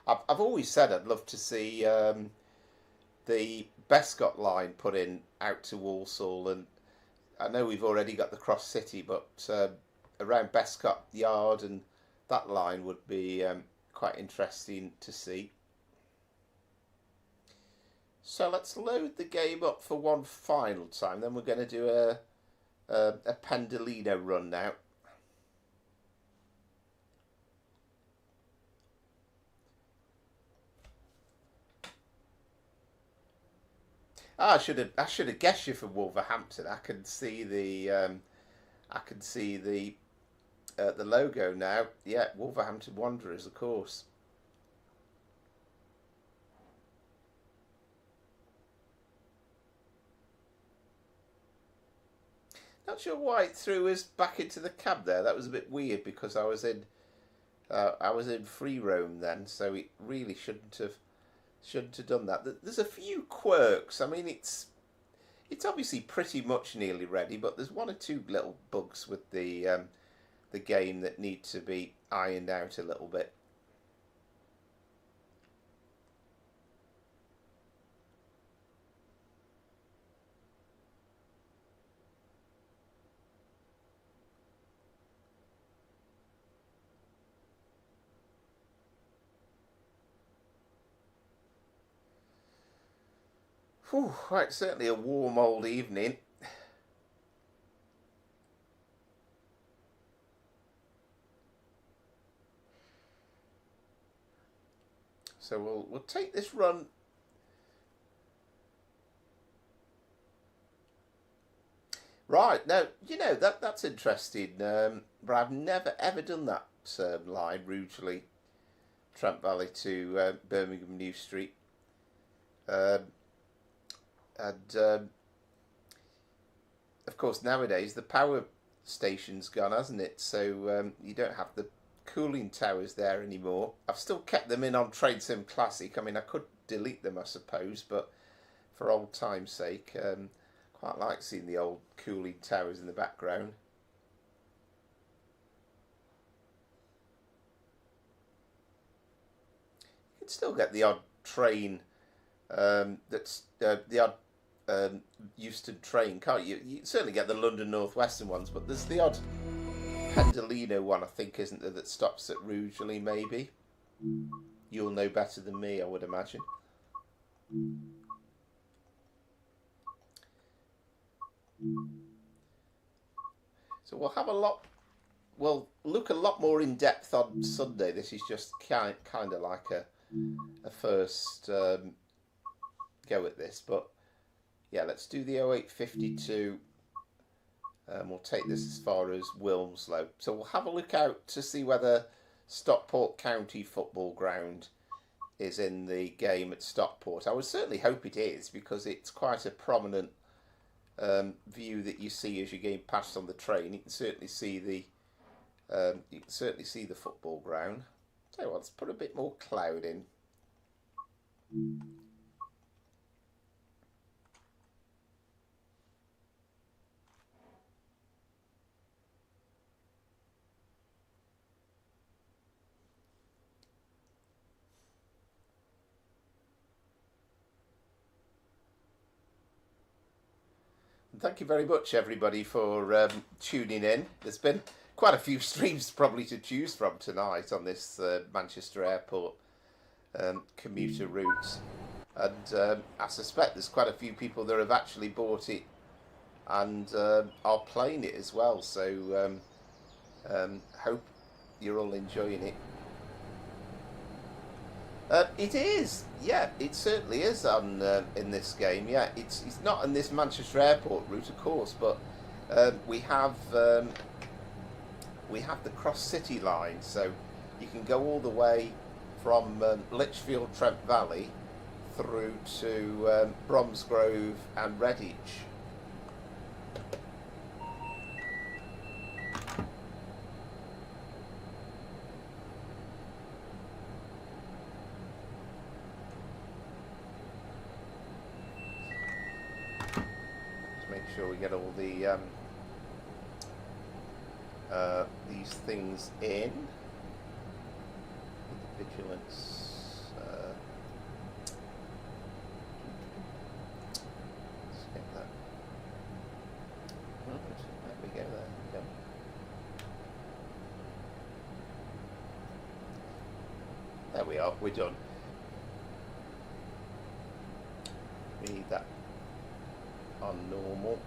I've always said I'd love to see the Bescot line put in out to Walsall, and I know we've already got the Cross City, but around Bescot Yard and that line would be quite interesting to see. So let's load the game up for one final time, then we're going to do a Pendolino run now. Ah, I should have guessed you from Wolverhampton. I can see the the logo now. Yeah, Wolverhampton Wanderers, of course. Not sure why it threw us back into the cab there. That was a bit weird because I was in free roam then, so it really shouldn't have done that. There's a few quirks. I mean, it's obviously pretty much nearly ready, but there's one or two little bugs with the game that need to be ironed out a little bit. Whew, right, certainly a warm old evening. So we'll take this run. Right, now, you know, that's interesting. But I've never ever done that line, Rugeley, Trent Valley to Birmingham New Street. And of course nowadays the power station's gone, hasn't it? So you don't have the cooling towers there anymore. I've still kept them in on Trade Sim Classic. I mean, I could delete them, I suppose, but for old time's sake, quite like seeing the old cooling towers in the background. You can still get the odd train that's the odd Euston train, can't you? You certainly get the London North Western ones, but there's the odd Pendolino one, I think, isn't there, that stops at Rugeley, maybe? You'll know better than me, I would imagine. So we'll look a lot more in depth on Sunday. This is just kind of like a first go at this, but yeah, let's do the 0852. We'll take this as far as Wilmslow. So we'll have a look out to see whether Stockport County Football Ground is in the game at Stockport. I would certainly hope it is, because it's quite a prominent view that you see as you're going past on the train. You can certainly see the football ground. Tell you what, let's put a bit more cloud in. Thank you very much, everybody, for tuning in. There's been quite a few streams probably to choose from tonight on this Manchester Airport Commuter Route. And I suspect there's quite a few people that have actually bought it and are playing it as well. So hope you're all enjoying it. It is, yeah, it certainly is on in this game. Yeah, it's not on this Manchester Airport route, of course, but we have the cross city line, so you can go all the way from Lichfield, Trent Valley, through to Bromsgrove and Redditch. Sure we get all the these things in. The vigilance. Let's get that. There we go. There we go. There we are. We're done. We need that on normal.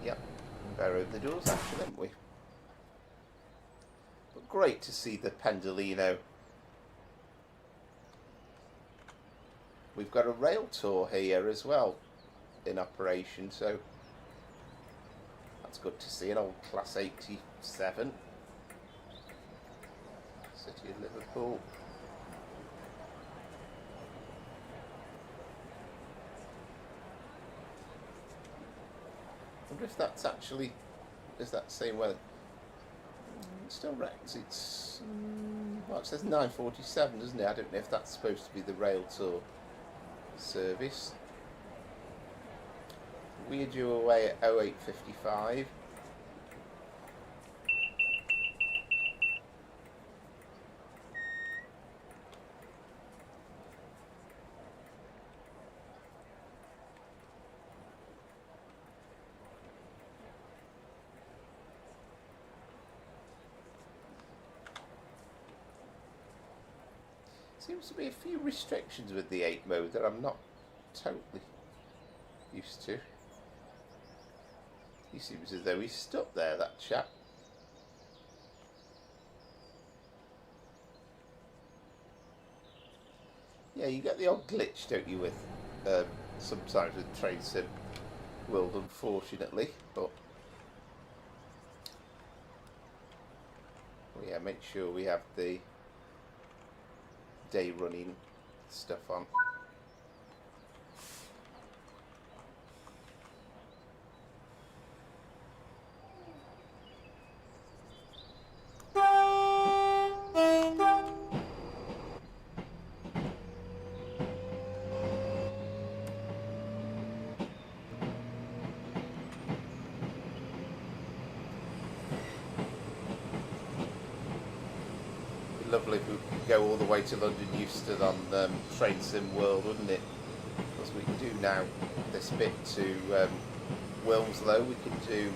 Yep, we better open the doors actually, haven't we? But great to see the Pendolino. We've got a rail tour here as well in operation, so that's good to see. An old Class 87 City of Liverpool. I wonder if that's actually, is that same weather? It still reckons it's, well, it says 9:47, doesn't it? I don't know if that's supposed to be the rail tour service. We're due away at 08:55. Seems to be a few restrictions with the 8 mode that I'm not totally used to. He seems as though he's stuck there, that chap. Yeah, you get the odd glitch, don't you, with sometimes with Train Sim World, unfortunately, but well, yeah, make sure we have the day running stuff on. lovely if we could go all the way to London Euston on Train Sim World, wouldn't it? Because we can do now this bit to Wilmslow, we can do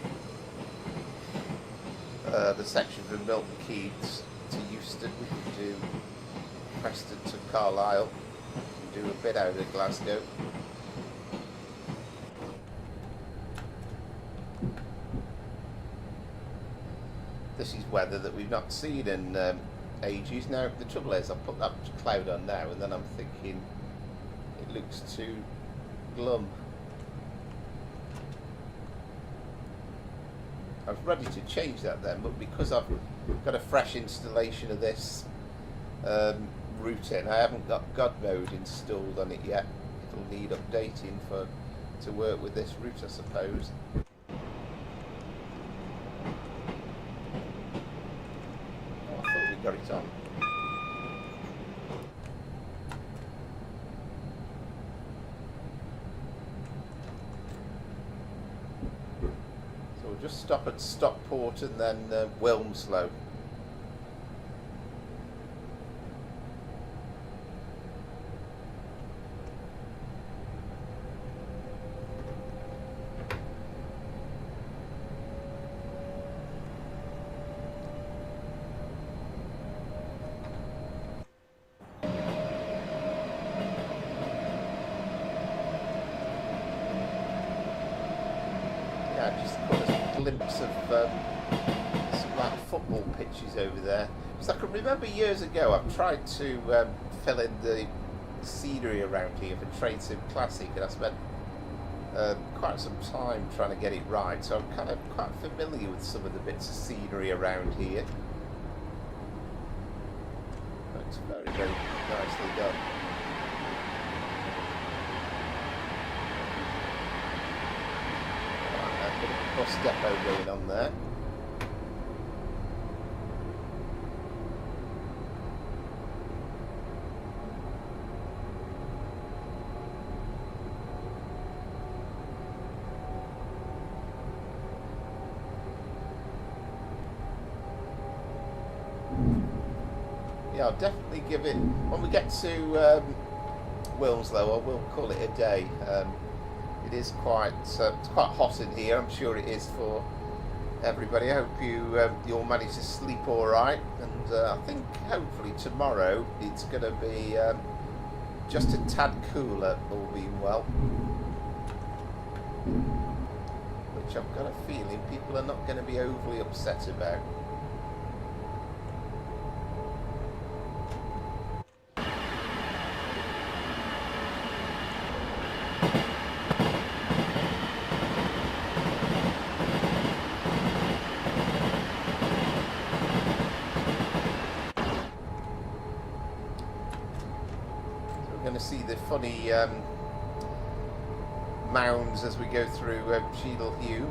the section from Milton Keynes to Euston, we can do Preston to Carlisle, we can do a bit out of Glasgow. This is weather that we've not seen in ages. Now the trouble is, I'll put that cloud on now and then I'm thinking it looks too glum. I was ready to change that then, but because I've got a fresh installation of this route in, I haven't got God mode installed on it yet. It'll need updating to work with this route, I suppose. Got it on. So we'll just stop at Stockport and then Wilmslow. Just got a glimpse of some like football pitches over there. So I can remember years ago I've tried to fill in the scenery around here for Train Sim Classic, and I spent quite some time trying to get it right, so I'm kind of quite familiar with some of the bits of scenery around here. It's very, very nicely done. Bus depot going on there. Yeah, I'll definitely give it, when we get to Wilmslow, I will call it a day. It is quite it's quite hot in here. I'm sure it is for everybody. I hope you all manage to sleep all right, and I think hopefully tomorrow it's going to be just a tad cooler, all being well, which I've got a feeling people are not going to be overly upset about. Going to see the funny mounds as we go through Cheadle Hulme.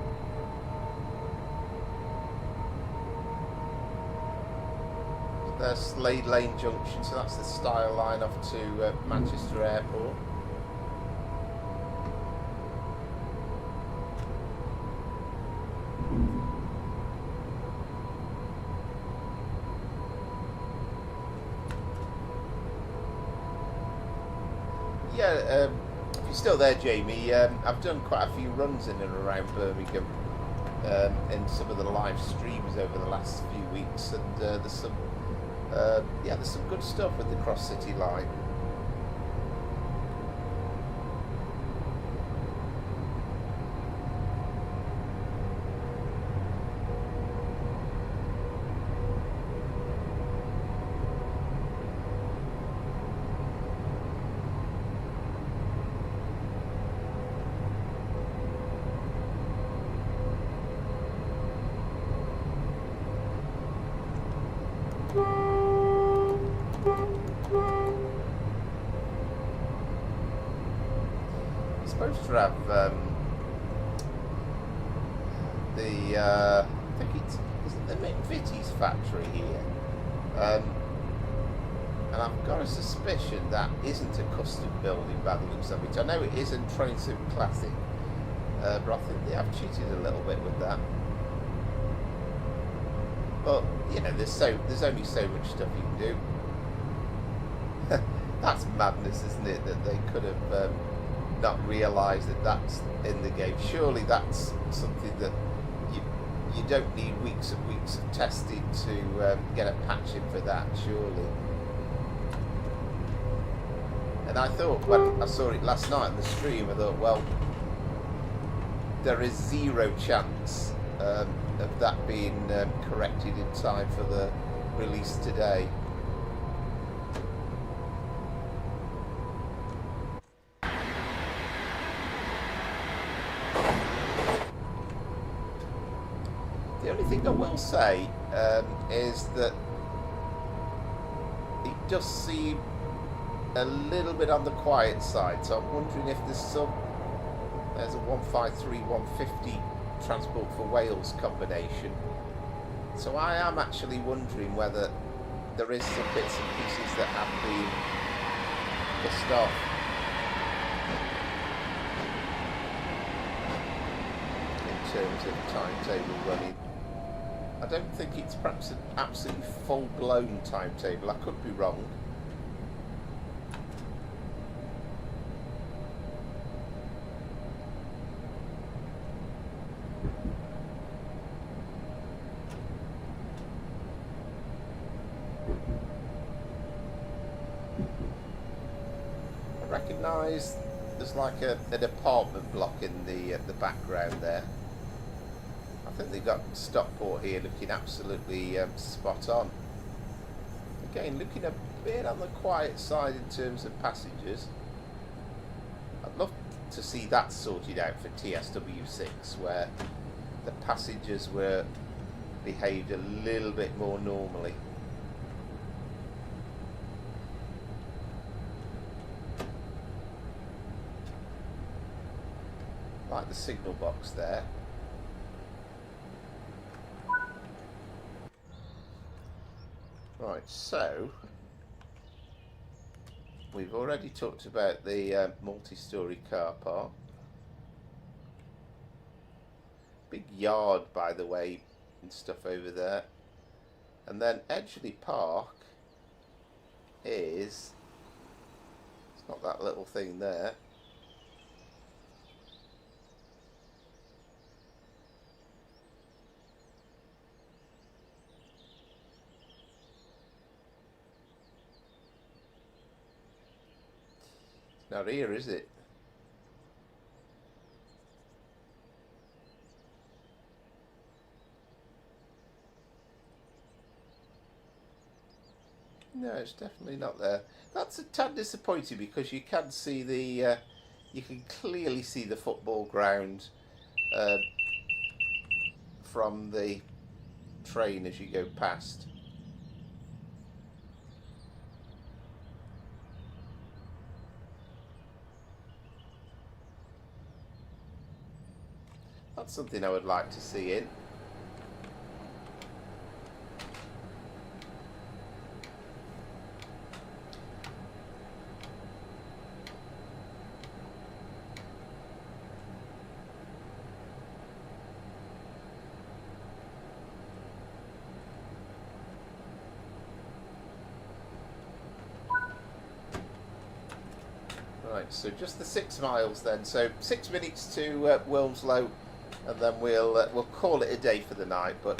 There's Slade Lane Junction, so that's the Styal line off to Manchester Airport. Yeah, if you're still there, Jamie, I've done quite a few runs in and around Birmingham in some of the live streams over the last few weeks, and there's some good stuff with the Cross City line. Supposed to have I think isn't the McVitie's factory here, and I've got a suspicion that isn't a custom building by the looks of it. I know it isn't Train Sim Classic, but I think they have cheated a little bit with that. But you know, there's only so much stuff you can do. That's madness, isn't it? That they could have not realised that that's in the game. Surely that's something that you don't need weeks and weeks of testing to get a patch in for that. Surely. And I thought when I saw it last night on the stream, I thought, well, there is zero chance of that being corrected in time for the release today. The only thing I will say is that it does seem a little bit on the quiet side, so I'm wondering if there's a 153 150 Transport for Wales combination. So I am actually wondering whether there is some bits and pieces that have been pissed off. In terms of timetable running. I don't think it's perhaps an absolutely full-blown timetable. I could be wrong. I recognise there's like an apartment block in the background there. I think they've got Stockport here looking absolutely spot on. Again, looking a bit on the quiet side in terms of passengers. I'd love to see that sorted out for TSW6, where the passengers were behaved a little bit more normally. Like the signal box there. Right, so we've already talked about the multi-storey car park. Big yard, by the way, and stuff over there. And then Edgeley Park is, it's not that little thing there. Not here, is it? No, it's definitely not there. That's a tad disappointing because you can see the, you can clearly see the football ground from the train as you go past. That's something I would like to see in. Right, so just the 6 miles then. So 6 minutes to Wilmslow. And then we'll call it a day for the night. But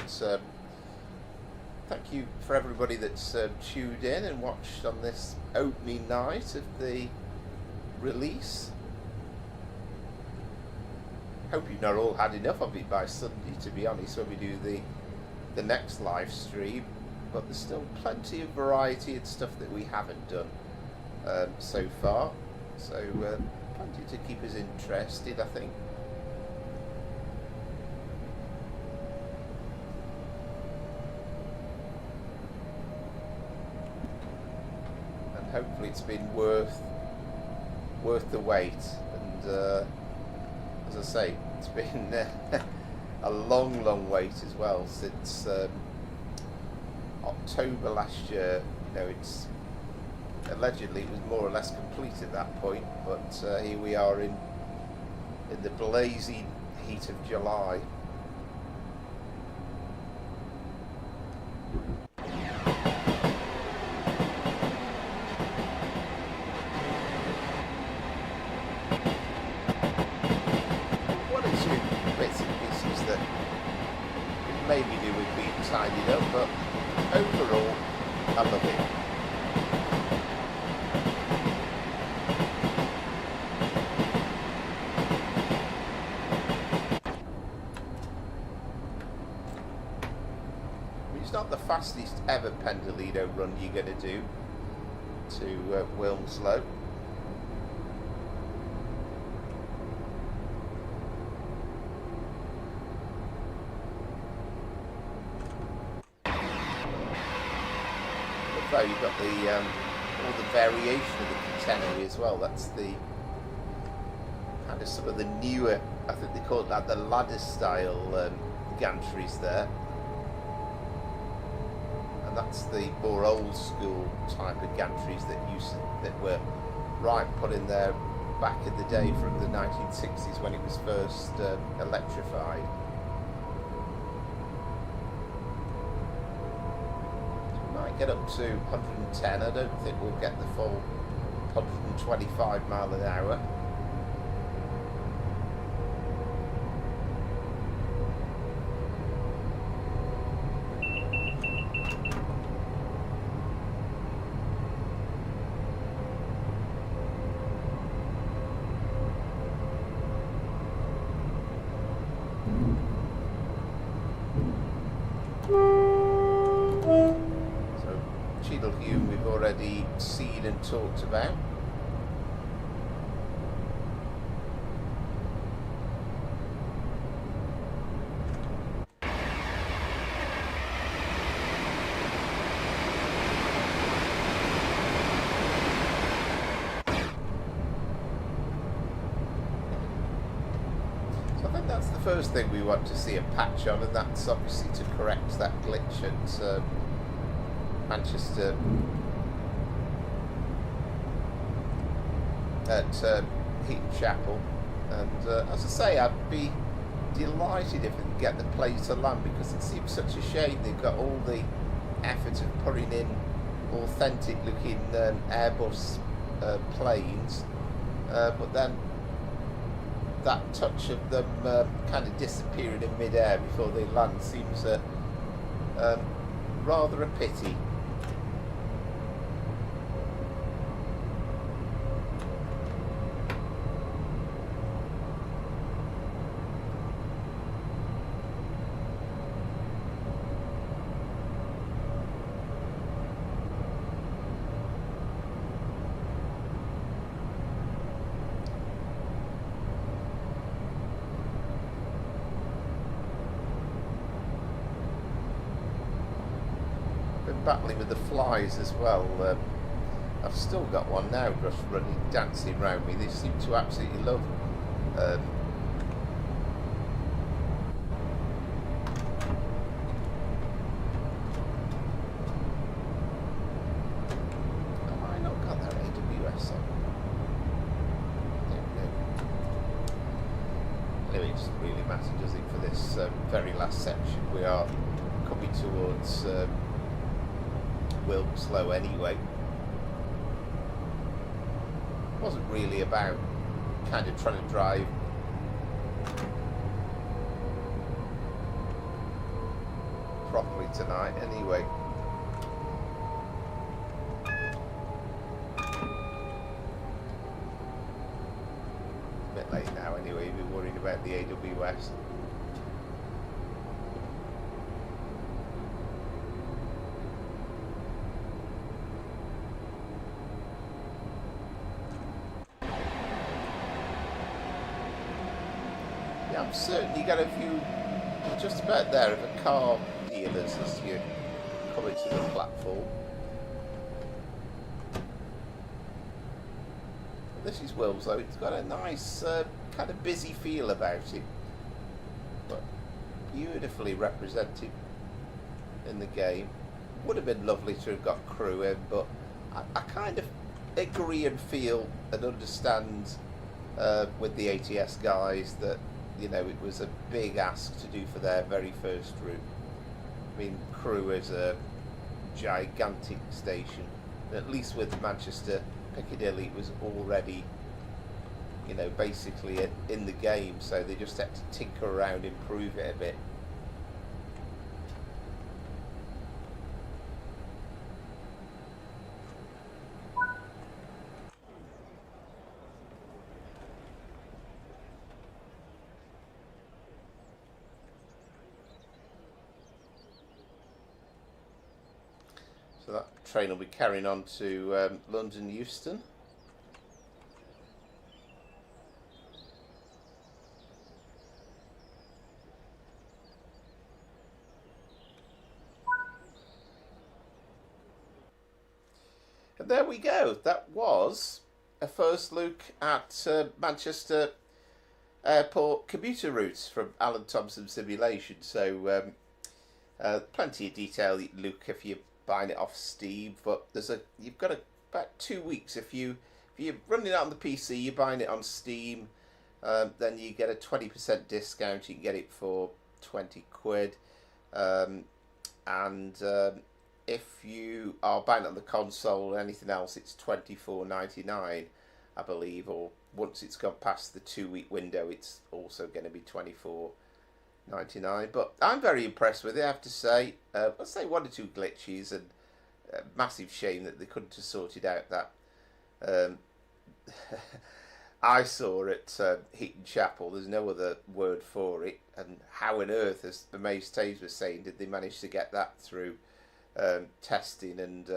thank you for everybody that's tuned in and watched on this opening night of the release. Hope you've not all had enough of it by Sunday, to be honest, when we do the next live stream. But there's still plenty of variety and stuff that we haven't done so far. So plenty to keep us interested, I think. Hopefully it's been worth the wait, and as I say, it's been a long wait as well, since October last year. You know, it's allegedly it was more or less complete at that point, but here we are in the blazing heat of July. maybe do with being tidied up, but overall, I love it. It's not the fastest ever Pendolino run you're going to do to Wilmslow. So you've got the all the variation of the catenary as well. That's the kind of some of the newer, I think they call it that, the ladder style gantries there. And that's the more old school type of gantries that were put in there back in the day from the 1960s when it was first electrified. Get up to 110. I don't think we'll get the full 125 mile an hour. Cheadle Hulme we've already seen and talked about. So I think that's the first thing we want to see a patch on, and that's obviously to correct that glitch at Manchester at Chapel, and as I say, I'd be delighted if we could get the plane to land, because it seems such a shame they've got all the effort of putting in authentic looking Airbus planes, but then that touch of them kind of disappearing in mid-air before they land seems rather a pity. Battling with the flies as well. I've still got one now just running, dancing around me. They seem to absolutely love have I not got that AWS on? I don't know. Anyway, it doesn't really matter, does it, for this very last section? We are coming towards Wilmslow anyway. It wasn't really about kind of trying to drive properly tonight anyway. A bit late now anyway, you've been worried about the AWS. I'm certain you got a few just about there of a car dealers as you come into the platform. This is Wilmslow. It's got a nice kind of busy feel about it, but beautifully represented in the game. Would have been lovely to have got crew in, but I kind of agree and feel and understand with the ATS guys that, you know, it was a big ask to do for their very first route. I mean, Crewe is a gigantic station. At least with Manchester Piccadilly, it was already, you know, basically in the game, so they just had to tinker around, improve it a bit. So that train will be carrying on to London Euston. And there we go. That was a first look at Manchester Airport Commuter Route from Alan Thompson Simulation. So plenty of detail you can look if you're buying it off Steam, but you've got about 2 weeks if you're running it on the PC, you're buying it on Steam, then you get a 20% discount. You can get it for 20 quid, and if you are buying it on the console or anything else, it's £24.99, I believe, or once it's gone past the 2 week window, it's also going to be £24.99. But I'm very impressed with it, I have to say. I'll say one or two glitches, and massive shame that they couldn't have sorted out that I saw at Heaton Chapel. There's no other word for it. And how on earth, as the Maze Taves was saying, did they manage to get that through testing? And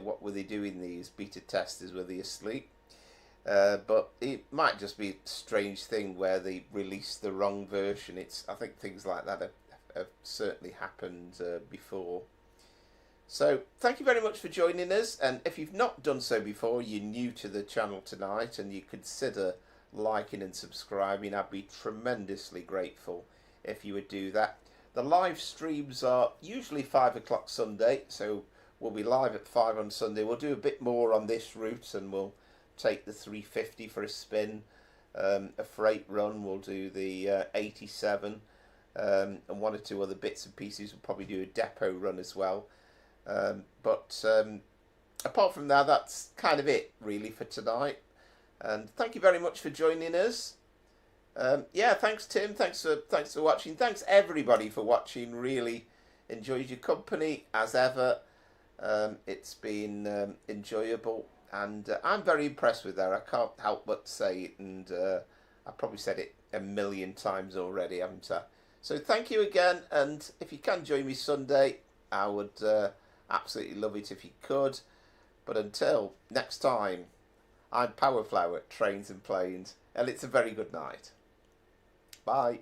what were they doing? These beta testers, were they asleep? But it might just be a strange thing where they released the wrong version. I think things like that have certainly happened before. So thank you very much for joining us, and if you've not done so before, you're new to the channel tonight and you consider liking and subscribing, I'd be tremendously grateful if you would do that. The live streams are usually 5 o'clock Sunday, so we'll be live at 5 on Sunday. We'll do a bit more on this route, and we'll take the 350 for a spin, a freight run. We'll do the 87, and one or two other bits and pieces. We'll probably do a depot run as well. But apart from that, that's kind of it really for tonight. And thank you very much for joining us. Yeah, thanks Tim. Thanks for watching. Thanks everybody for watching. Really enjoyed your company as ever. It's been enjoyable, and I'm very impressed with that. I can't help but say it, and I've probably said it a million times already, haven't I? So thank you again, and if you can join me Sunday, I would absolutely love it if you could. But until next time, I'm Powerflower, Trains and Planes, and it's a very good night. Bye.